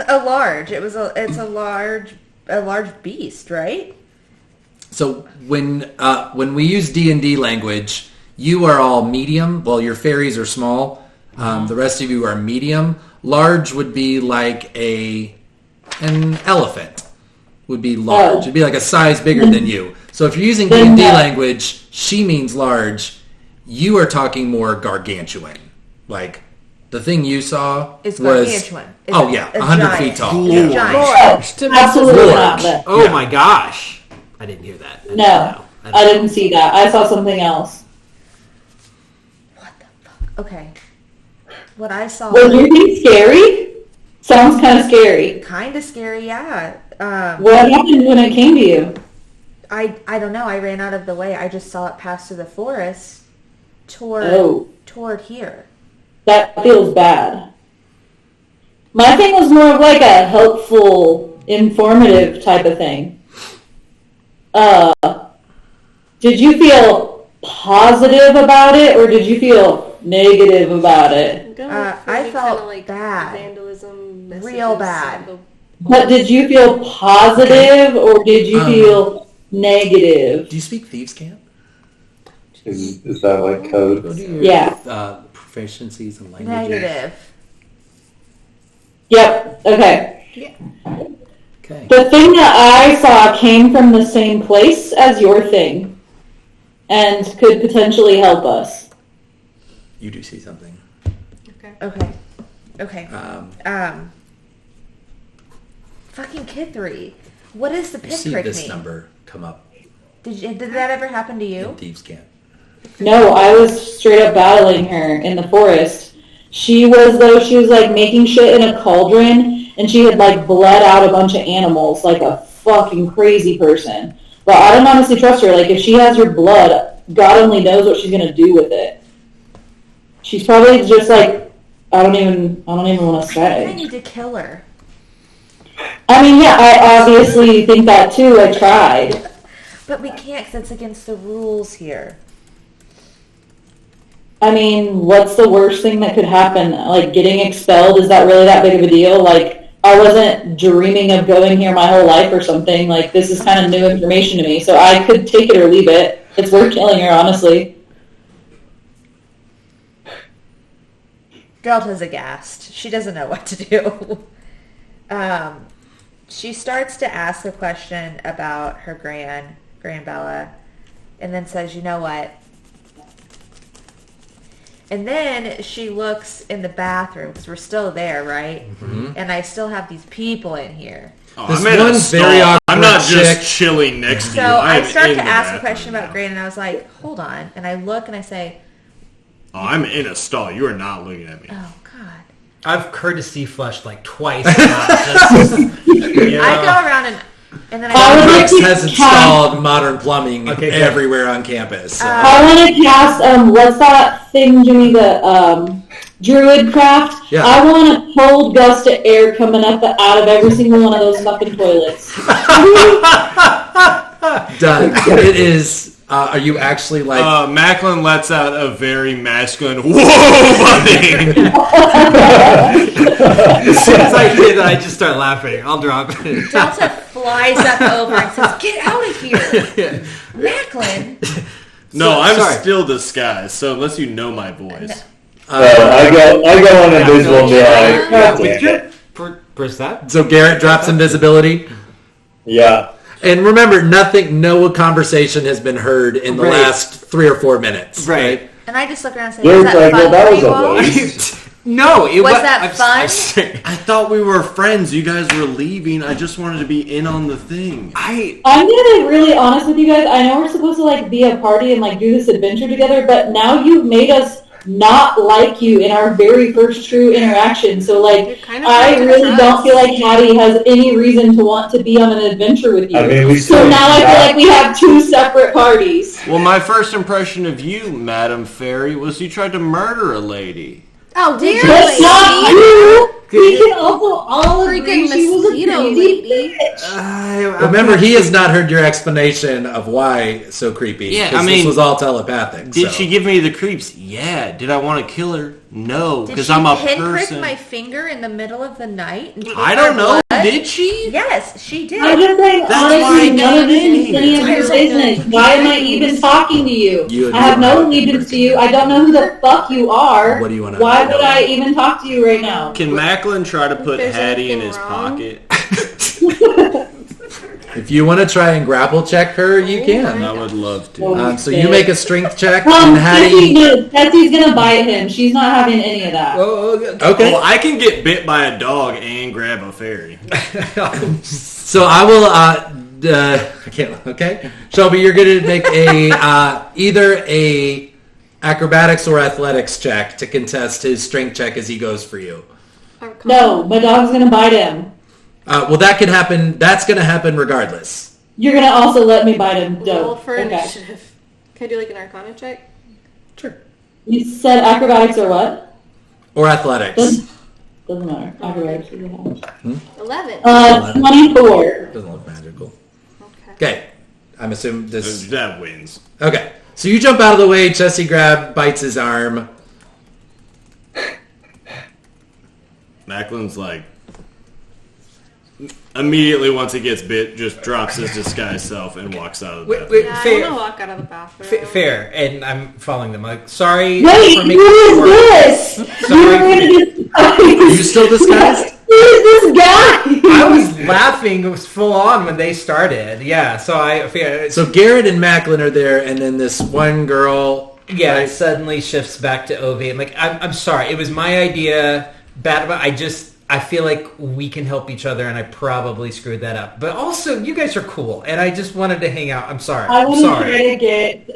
A large. It's a large beast, right? So when we use D&D language, you are all medium. Well, your fairies are small. The rest of you are medium. Large would be like an elephant. Would be large. Oh. It'd be like a size bigger than you. So if you're using D&D language, she means large. You are talking more gargantuan. Like the thing you saw It's was gargantuan. It's oh yeah, 100 feet tall. It's Yeah. a giant. Absolutely Large. not. But Oh my gosh. I didn't hear that. no, I didn't see that. I saw something else. What the fuck? Okay. What I saw Was your thing scary? Sounds kind of scary. kind of scary, yeah. What happened when it came to you? I don't know. I ran out of the way. I just saw it pass through the forest toward here. That feels bad. My thing was more of like a helpful, informative type of thing. Did you feel positive about it, or did you feel negative about it? I'm gonna look for I any felt kinda, like, bad. vandalism messages Real bad. on But did you feel positive, or did you feel negative? Do you speak thieves' camp? Is that like code? Go do your Yeah. proficiencies and languages. Negative. Yep, okay. Okay. The thing that I saw came from the same place as your thing, and could potentially help us. You do see something. Okay. Um, Fucking Kid 3. What is the you see pinprick this mean? number come up Did that ever happen to in you? thieves' camp. No, I was straight up battling her in the forest. She was like making shit in a cauldron, and she had like bled out a bunch of animals like a fucking crazy person. But I don't honestly trust her. Like, if she has her blood, God only knows what she's gonna do with it. She's probably just like, I don't even want to I say. need to kill her. I mean, yeah, I obviously think that too. I tried. But we can't because it's against the rules here. I mean, what's the worst thing that could happen? Like, getting expelled, is that really that big of a deal? Like, I wasn't dreaming of going here my whole life or something. Like, this is kind of new information to me, so I could take it or leave it. It's worth killing her, honestly. Delta's aghast. She doesn't know what to do. She starts to ask a question about her Grand Bella, and then says, "You know what?" And then she looks in the bathroom because we're still there, right? Mm-hmm. And I still have these people in here. Oh, This I'm in a one stall. very awkward I'm not just chick. chilling next to So you. I I'm start in to the ask a bathroom question about now. Grand, and I was like, "Hold on!" And I look and I say, Oh, I'm in a stall. You are not looking at me. "Oh God." I've courtesy flushed like twice. Now. Just, you know. I go around and then I I would go, like Rex to has cast- installed modern plumbing Okay, good. everywhere on campus. So. I want to cast, what's that thing, Jimmy, that Druidcraft. Yeah. I want a cold gust of air coming up out of every single one of those fucking toilets. Done. It is. Are you actually like? Macklin lets out a very masculine, whoa, buddy! As soon as I did, I just start laughing. I'll drop it. Delta flies up over and says, "Get out of here, Macklin." No, I'm sorry. still disguised, so unless you know my voice. I go on invisible and be like, God damn it. Percept? So Garrett drops invisibility. Yeah. And remember, no conversation has been heard in the Right. last 3 or 4 minutes. Right. And I just look around and say, Garrett's "Was that like, well, fun that for was you a all?" waste. No, it Was was that fun? I thought we were friends. You guys were leaving. I just wanted to be in on the thing. I'm gonna be really honest with you guys. I know we're supposed to like be a party and like do this adventure together, but now you've made us not like you in our very first true interaction. So like, You're kind of I hard to really trust. don't feel like Hattie has any reason to want to be on an adventure with you. I mean, we so still now I feel like we have two separate parties. Well, my first impression of you, Madam Fairy, was you tried to murder a lady. Oh, Dear That's not you. We can also all agree Freaking she was a mosquito crazy lady. bitch. Remember, he has not heard your explanation of why so creepy. Yeah, 'cause I mean, this was all telepathic. Did so. she give me the creeps? Yeah. Did I want to kill her? No, Did because she I'm a pinprick person. my finger in the middle of the night? And I take don't my know. blood? Did she? Yes, she did. I'm just saying, That's why I honestly, none got of this in is here. any of your business. Why am I even talking to you? You I have no know. allegiance to you. I don't know who the fuck you are. What do you wanna Why know? would I even talk to you right now? Can Macklin try to put there's Hattie in anything his wrong? pocket? If you want to try and grapple check her, you can. I would love to. So you make a strength check, Well, and Hattie. Betsy's gonna bite him. She's not having any of that. Okay. Well, I can get bit by a dog and grab a fairy. So I will. I can't. Okay, Shelby, you're going to make a either a acrobatics or athletics check to contest his strength check as he goes for you. No, my dog's gonna bite him. Well, that could happen. That's going to happen regardless. You're gonna also let me bite him. Roll Dope. for Okay. initiative. Can I do like an Arcana check? Sure. You said acrobatics or what? Or athletics. Doesn't matter. Acrobatics. is what happens. 11. 24. Doesn't look magical. Okay. Okay. I'm assuming this. That wins. Okay. So you jump out of the way. Chessie bites his arm. Macklin's like, immediately once he gets bit, just drops his disguised self and walks out of the bathroom. Yeah, I fair, want to walk out of the bathroom. fair, and I'm following them. Like, sorry Wait, for who making it is work. this? Sorry. You're gonna get Are you still disguised? Who is this guy? I was laughing. It was full on when they started. Yeah, so I feel So Garrett and Macklin are there, and then this one girl. yeah. It right? suddenly shifts back to Ovi. I'm like, I'm sorry. It was my idea. Bad. I feel like we can help each other, and I probably screwed that up. But also, you guys are cool, and I just wanted to hang out. I'm sorry. I I'm want to sorry. try to get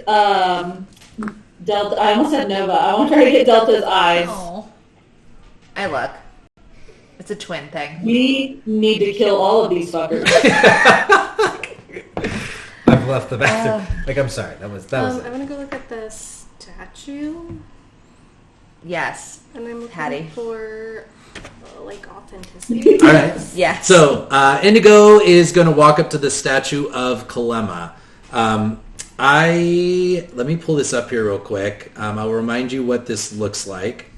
Delta. I almost said Nova. I want to try to get Delta's eyes. Oh. I look. It's a twin thing. We need to kill all of these fuckers. I've left the bathroom. Like, I'm sorry. That was I'm it. going to go look at the statue. Yes. And I'm looking Hattie. for, like, authenticity. All right. Yes. So Indigo is going to walk up to the statue of Kalema. Let me pull this up here real quick. I'll remind you what this looks like.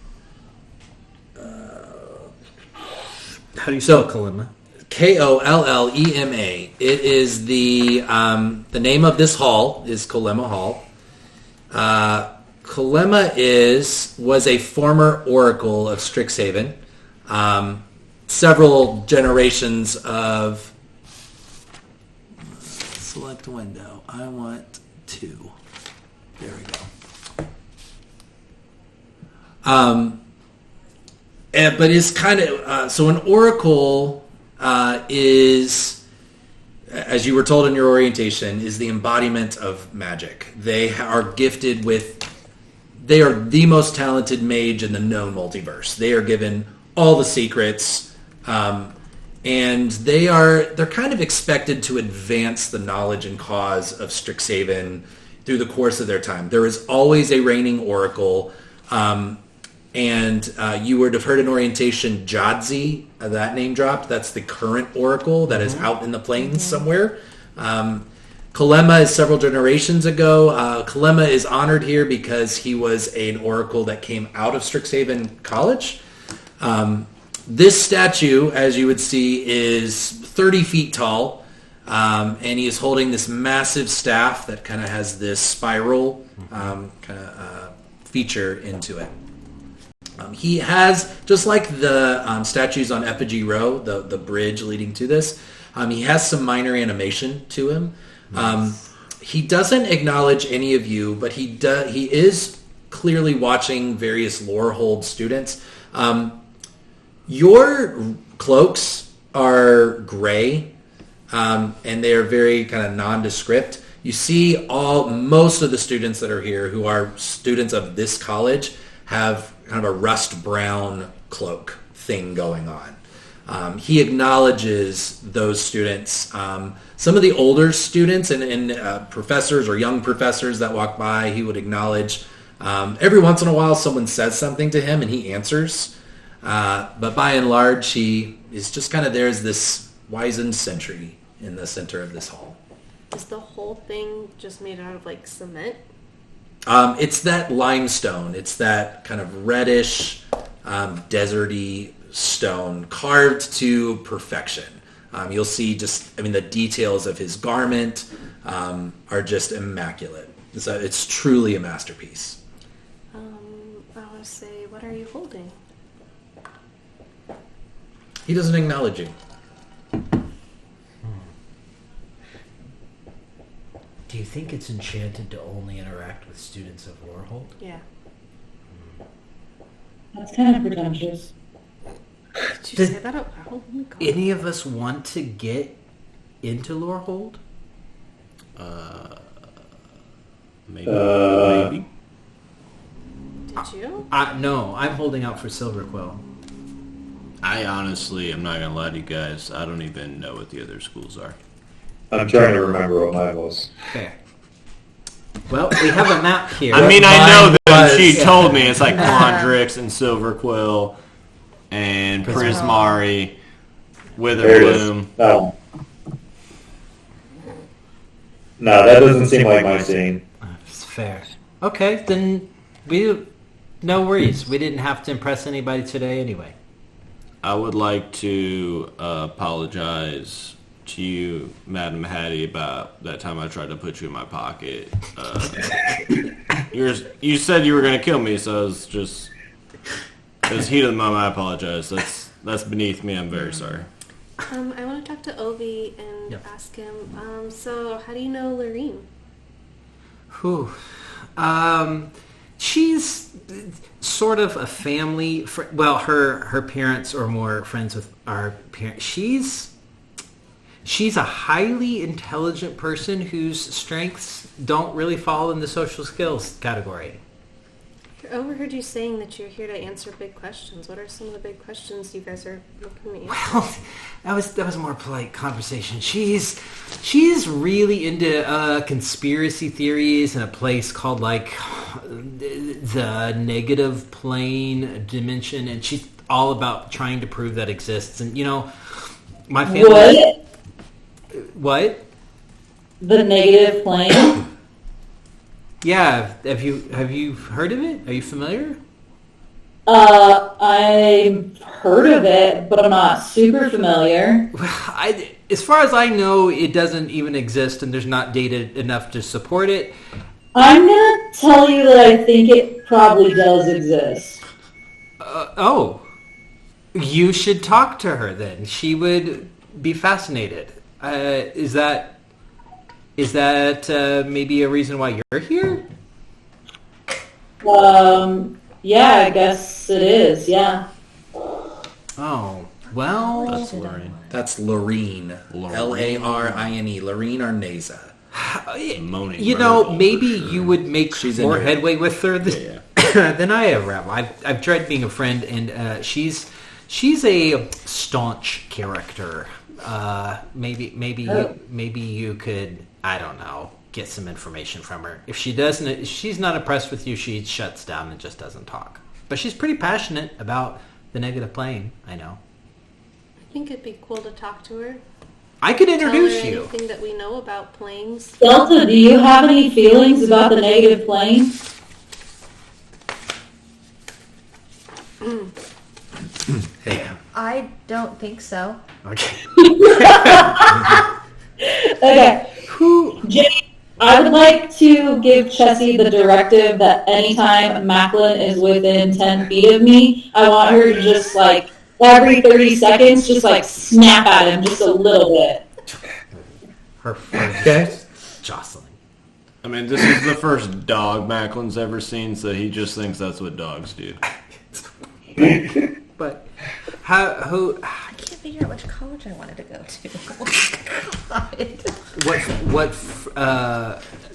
How do you So- spell Kalima? Kollema. It is the name of this hall is Kalema Hall. Kalema was a former oracle of Strixhaven. Several generations of select window. I want 2. There we go. But it's kind of so an oracle is, as you were told in your orientation, is the embodiment of magic. They are gifted with. They are the most talented mage in the known multiverse. They are given all the secrets, and they're kind of expected to advance the knowledge and cause of Strixhaven through the course of their time. There is always a reigning oracle. And you would have heard in orientation Jadzi, that name dropped. That's the current oracle that is out in the plains somewhere. Kalema is several generations ago. Kalema is honored here because he was an oracle that came out of Strixhaven College. This statue, as you would see, is 30 feet tall, and he is holding this massive staff that kind of has this spiral feature into it. He has, just like the statues on Effigy Row, the bridge leading to this, he has some minor animation to him. He doesn't acknowledge any of you, but he is clearly watching various Lorehold students. Your cloaks are gray, and they are very kind of nondescript. You see most of the students that are here who are students of this college have kind of a rust brown cloak thing going on. He acknowledges those students. Some of the older students and professors or young professors that walk by, he would acknowledge. Every once in a while someone says something to him and he answers. But by and large, he is just kind of there as this wizened sentry in the center of this hall. Is the whole thing just made out of like cement? It's that limestone. It's that kind of reddish, deserty stone carved to perfection. You'll see the details of his garment are just immaculate. So it's truly a masterpiece. I want to say, what are you holding? He doesn't acknowledge you. Do you think it's enchanted to only interact with students of Lorehold? Yeah. That's kind of pretentious. Did you say that out loud? Oh my God. Any of us want to get into Lorehold? Maybe. Did you? No, I'm holding out for Silverquill. I honestly, I'm not gonna lie to you guys. I don't even know what the other schools are. I'm trying to remember what mine was. Fair. Well, we have a map here. I mean, I know that she Yeah. told me it's like Quandrix and Silverquill and Prismari, There it is. Witherbloom. No. No, that doesn't seem like my scene. It's fair. Okay, then no worries. We didn't have to impress anybody today anyway. I would like to apologize to you, Madam Hattie, about that time I tried to put you in my pocket. You said you were going to kill me, so I was just... It was heat of the moment. I apologize. That's beneath me. I'm very sorry. I want to talk to Ovi and ask him, so how do you know Lorene? Whew. She's sort of a family... Well, her parents are more friends with our parents. She's a highly intelligent person whose strengths don't really fall in the social skills category. I overheard you saying that you're here to answer big questions. What are some of the big questions you guys are looking to answer? Well, that was a more polite conversation. She's really into conspiracy theories in a place called like the negative plane dimension, and she's all about trying to prove that exists. And my family. What? The negative plane? Yeah, have you heard of it? Are you familiar? I've heard of it, but I'm not super familiar. As far as I know, it doesn't even exist, and there's not data enough to support it. I'm going to tell you that I think it probably does exist. You should talk to her then. She would be fascinated. Is that maybe a reason why you're here? Yeah, I guess it is, yeah. Oh, well... That's Lorraine. That's Lorene. Larine. Lorene Arneza. Moaning. Maybe you would make She's more into it. headway with her than I have, Rav. I've tried being a friend, and she's a staunch character. Maybe you could, I don't know, get some information from her. If she's not impressed with you, she shuts down and just doesn't talk. But she's pretty passionate about the negative plane, I know. I think it'd be cool to talk to her. I could Tell her introduce you. anything that we know about planes. Delta, do you have any feelings about the negative plane? Hey. I don't think so. Okay. Okay. Jenny, I would like to give Chessie the directive that anytime Macklin is within 10 feet of me, I want her to just like every 30 seconds, just like snap at him just a little bit. Her Okay. jostling. I mean, this is the first dog Macklin's ever seen, so he just thinks that's what dogs do. But who? I can't figure out which college I wanted to go to. What?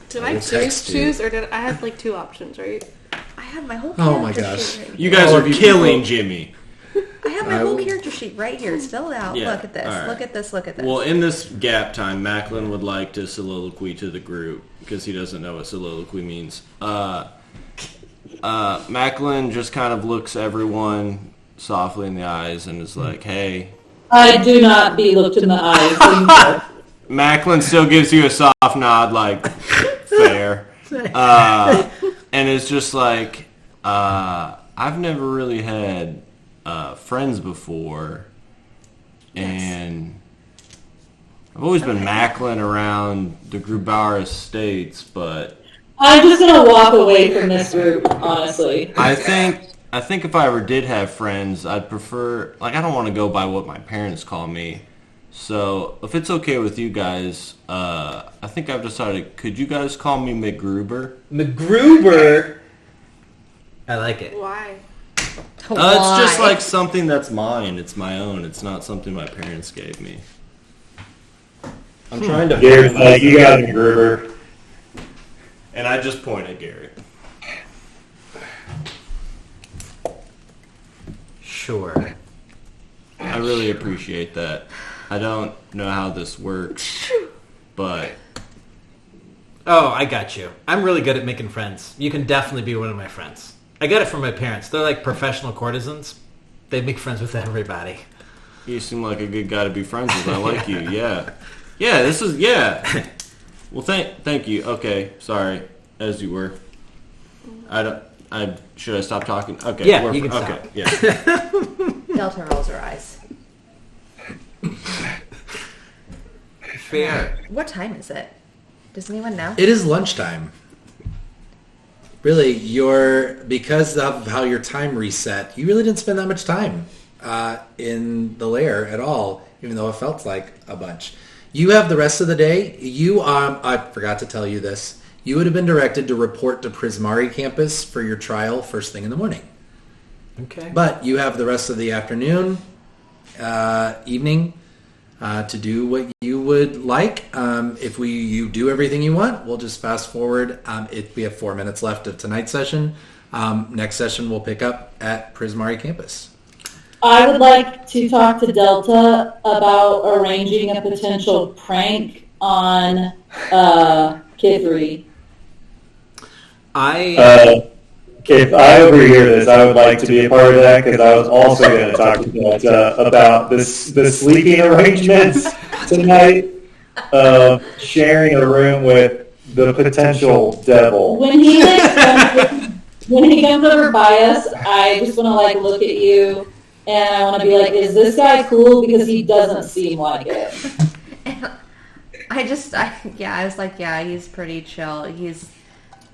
Did I choose, or did I had like 2 options, right? I had my whole Oh my character gosh. sheet right You here. guys All are of you killing people. Jimmy. I have my whole character sheet right here. It's filled out. Yeah, Look at this. all right. Look at this. Look at this. Well, in this gap time, Macklin would like to soliloquy to the group because he doesn't know what soliloquy means. Macklin just kind of looks everyone softly in the eyes and is like, "Hey." I do not be looked in the eyes. Macklin still gives you a soft nod, like fair, and it's just like, I've never really had friends before, and I've always been Macklin around the Grubauer Estates, but I'm just gonna walk away from this group, honestly. I think if I ever did have friends, I'd prefer, like, I don't want to go by what my parents call me. So if it's okay with you guys, I think I've decided, could you guys call me McGruber? McGruber. I like it. Why? It's just like something that's mine. It's my own. It's not something my parents gave me. I'm trying to... Gary's like, you got it, Gruber. And I just point at Garrett. Sure. I really appreciate that. I don't know how this works, but... Oh, I got you. I'm really good at making friends. You can definitely be one of my friends. I get it from my parents. They're like professional courtesans. They make friends with everybody. You seem like a good guy to be friends with. I like you. Yeah. Yeah, this is... Yeah. Well, thank you. Okay, sorry. As you were. Should I stop talking? Okay. Yeah, you can stop. Okay, yeah. Delta rolls her eyes. Fair. What time is it? Does anyone know? It is lunchtime. Really, because of how your time reset, you really didn't spend that much time in the lair at all, even though it felt like a bunch. You have the rest of the day. I forgot to tell you this. You would have been directed to report to Prismari campus for your trial first thing in the morning. Okay. But you have the rest of the afternoon, evening, to do what you would like. If you do everything you want, we'll just fast forward. We have 4 minutes left of tonight's session. Next session we'll pick up at Prismari campus. I would like to talk to Delta about arranging a potential prank on Kid 3. If I overhear this, I would like to be a part of that because I was also going to talk to Delta about the sleeping arrangements tonight, sharing a room with the potential devil. When he comes over by us, I just want to like look at you and I want to be like, is this guy cool? Because he doesn't seem like it. I was like, yeah, he's pretty chill.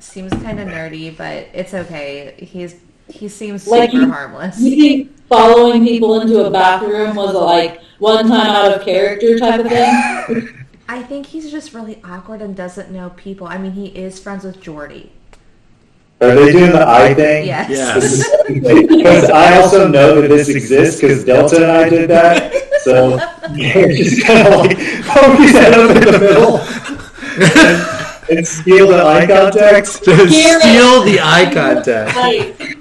Seems kind of nerdy, but it's okay. He seems Like super harmless. You think following people into a bathroom was like one time out of character type of thing? I think he's just really awkward and doesn't know people. I mean, he is friends with Jordy. Are they doing the eye thing? Yes. Yes. Because I also know that this exists because Delta and I did that. So you're just kind of like poke his head up in the middle and steal the eye contact. Steal the eye contact. Like,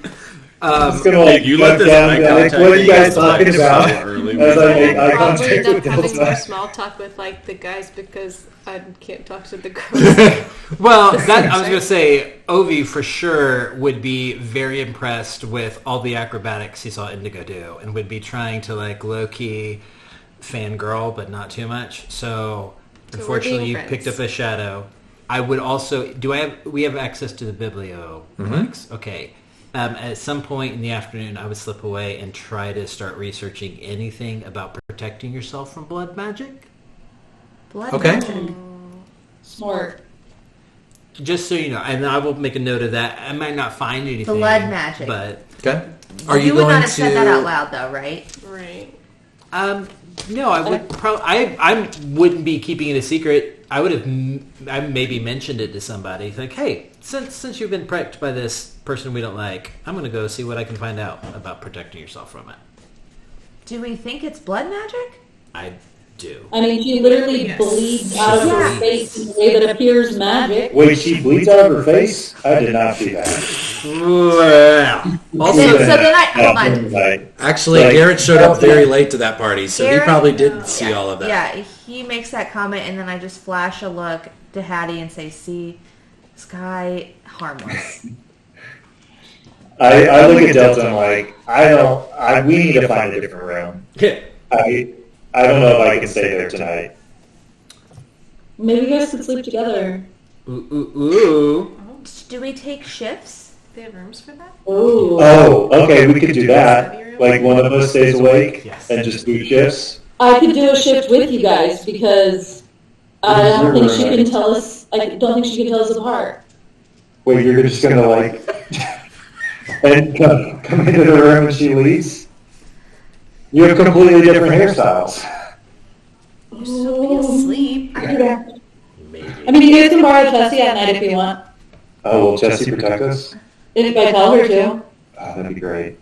I'm just gonna like You let jump this down eye and be like, contact what are you guys so talking about? early. As I make eye Probably contact end up with having more Delta. small talk with like the guys because I can't talk to the girls. Well, that I was going to say, Ovi for sure would be very impressed with all the acrobatics he saw Indigo do, and would be trying to like low key fangirl, but not too much. So, So unfortunately, we're you being picked up friends. a shadow. I would also. We have access to the Biblioplex? Okay. At some point in the afternoon, I would slip away and try to start researching anything about protecting yourself from blood magic. Blood Okay. magic. Smart. Just so you know, and I will make a note of that. I might not find anything. Blood magic. But Okay. Are you You would going not have to said that out loud, though, right? Right. no, I would probably. I wouldn't be keeping it a secret. I would have. I maybe mentioned it to somebody. Like, hey, since you've been pricked by this person we don't like, I'm going to go see what I can find out about protecting yourself from it. Do we think it's blood magic? I do. I mean, she literally Yes. bleeds out of her Yeah. face in a way that appears magic. Wait, she bleeds out of her face? I did not see that. Also, So then I hold Yeah, on. like, actually, Like- Garrett showed up very late to that party, so he Garrett- probably didn't see all of that. Yeah, he makes that comment, and then I just flash a look to Hattie and say, "See, this guy harmless." I look at Delta and I'm like, we need to find a different room. I don't know if I can stay there tonight. Maybe you guys could sleep together. Ooh. Do we take shifts? They have rooms for that? Ooh. Oh, okay, we could do that. Like one of us stays awake Yes. and just do shifts. I could do a shift with you guys because I don't think she can tell us. I don't think she can tell us apart. Wait, you're just gonna like and come into the room when she leaves? You have completely different hairstyles. You're still be asleep. Maybe. I mean, you guys can borrow Chessie at night if you want. Oh, will Jessie protect us? If I tell her to. Oh, that'd be great.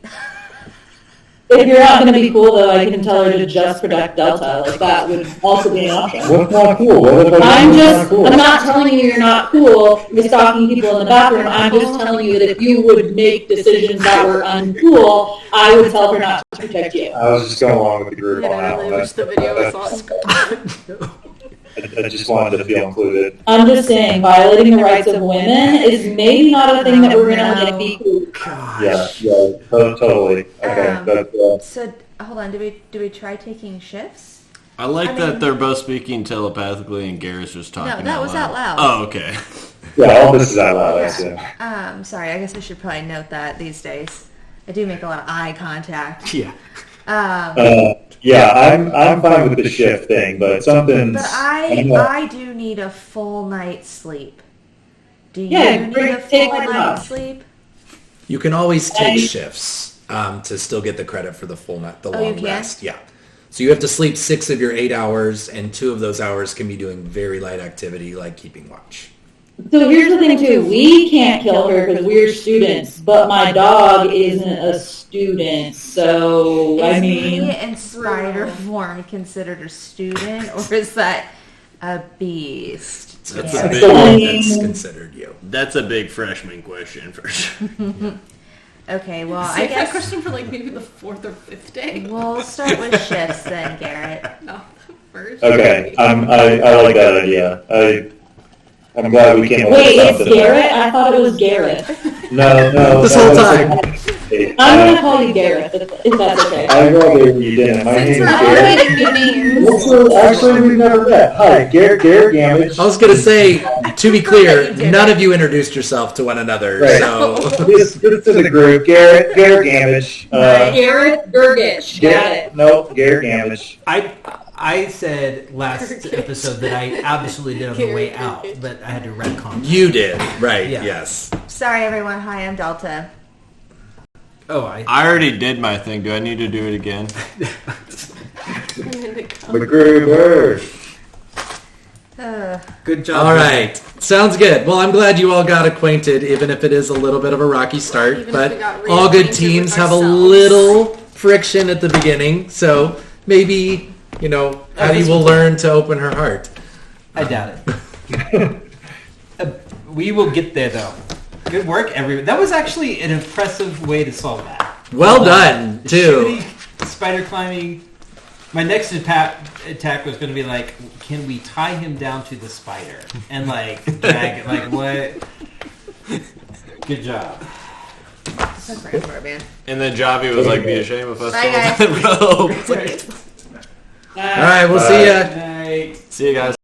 If you're not going to be cool, though, I can tell her to just protect Delta. Like, that would also be an option. What's not cool? What if I I'm do what's just, not cool? I'm not telling you you're not cool with stalking people in the bathroom. I'm just telling you that if you would make decisions that were uncool, I would tell her not to protect you. I was just going along with the group on Yeah, that I one. really wish the video was on. I just wanted to feel included. I'm just saying, violating the rights of women is maybe not a thing that we're going to let be cool. Yeah, totally. Okay, that's, So hold on. Do we try taking shifts? I like I that mean- they're both speaking telepathically and Garrett's just talking No, that was out loud. Oh, okay. yeah, all this is out loud, I assume. Sorry. I guess I should probably note that these days. I do make a lot of eye contact. Yeah. Yeah, I'm fine with the shift thing, but something's. But I'm I do need a full night's sleep. Do you Yeah, need great. a full Take one night's off. sleep? You can always take shifts to still get the credit for the full night, the Oh, you long can? rest. Yeah. So you have to sleep 6 of your 8 hours, and 2 of those hours can be doing very light activity like keeping watch. So here's the thing, too. We can't kill her because we're students, but my dog isn't a student, so, I Is mean... he in spider form considered a student, or is that a beast? That's Yeah. a big. That's considered you. That's a big freshman question for sure. Okay, well, I Save that guess question for like maybe the 4th or 5th day. we'll start with shifts then, Garrett. No, the first. Okay, I like that idea. I'm glad we came up Wait, with it's something. Garrett? I thought it was Garrett. No. This that whole was time. like- I'm going to call you Garrett, if that's okay. I'd rather you didn't. My name's Since we're Garrett. already names. Actually, we've never met. Hi, Garrett Gamage. I was going to say, to be clear, You did none it. of you introduced yourself to one another. Right. So This to the group. Garrett Gamage. Garrett Gergich. Got it. Nope, Garrett Gamage. I said last episode that I absolutely did on the way out, Garrett. but I had to retcon. you did. Right, Yeah. yes. Sorry, everyone. Hi, I'm Delta. Oh, I I already did my thing. Do I need to do it again? MacGruber. good job. All right. Sounds good. Well, I'm glad you all got acquainted, even if it is a little bit of a rocky start. Even if But we got all good reacquainted teams with have a ourselves. little friction at the beginning. So maybe, Hattie will learn to open her heart. I doubt it. We will get there, though. Good work, everyone. That was actually an impressive way to solve that. Well done, too. Shooting, spider climbing. My next attack was going to be like, can we tie him down to the spider and like drag it? Like what? Good job. That's right for it, man. And then Javi was like, be a shame if I Bye, stole that rope. All right, we'll see ya. Night. See you guys.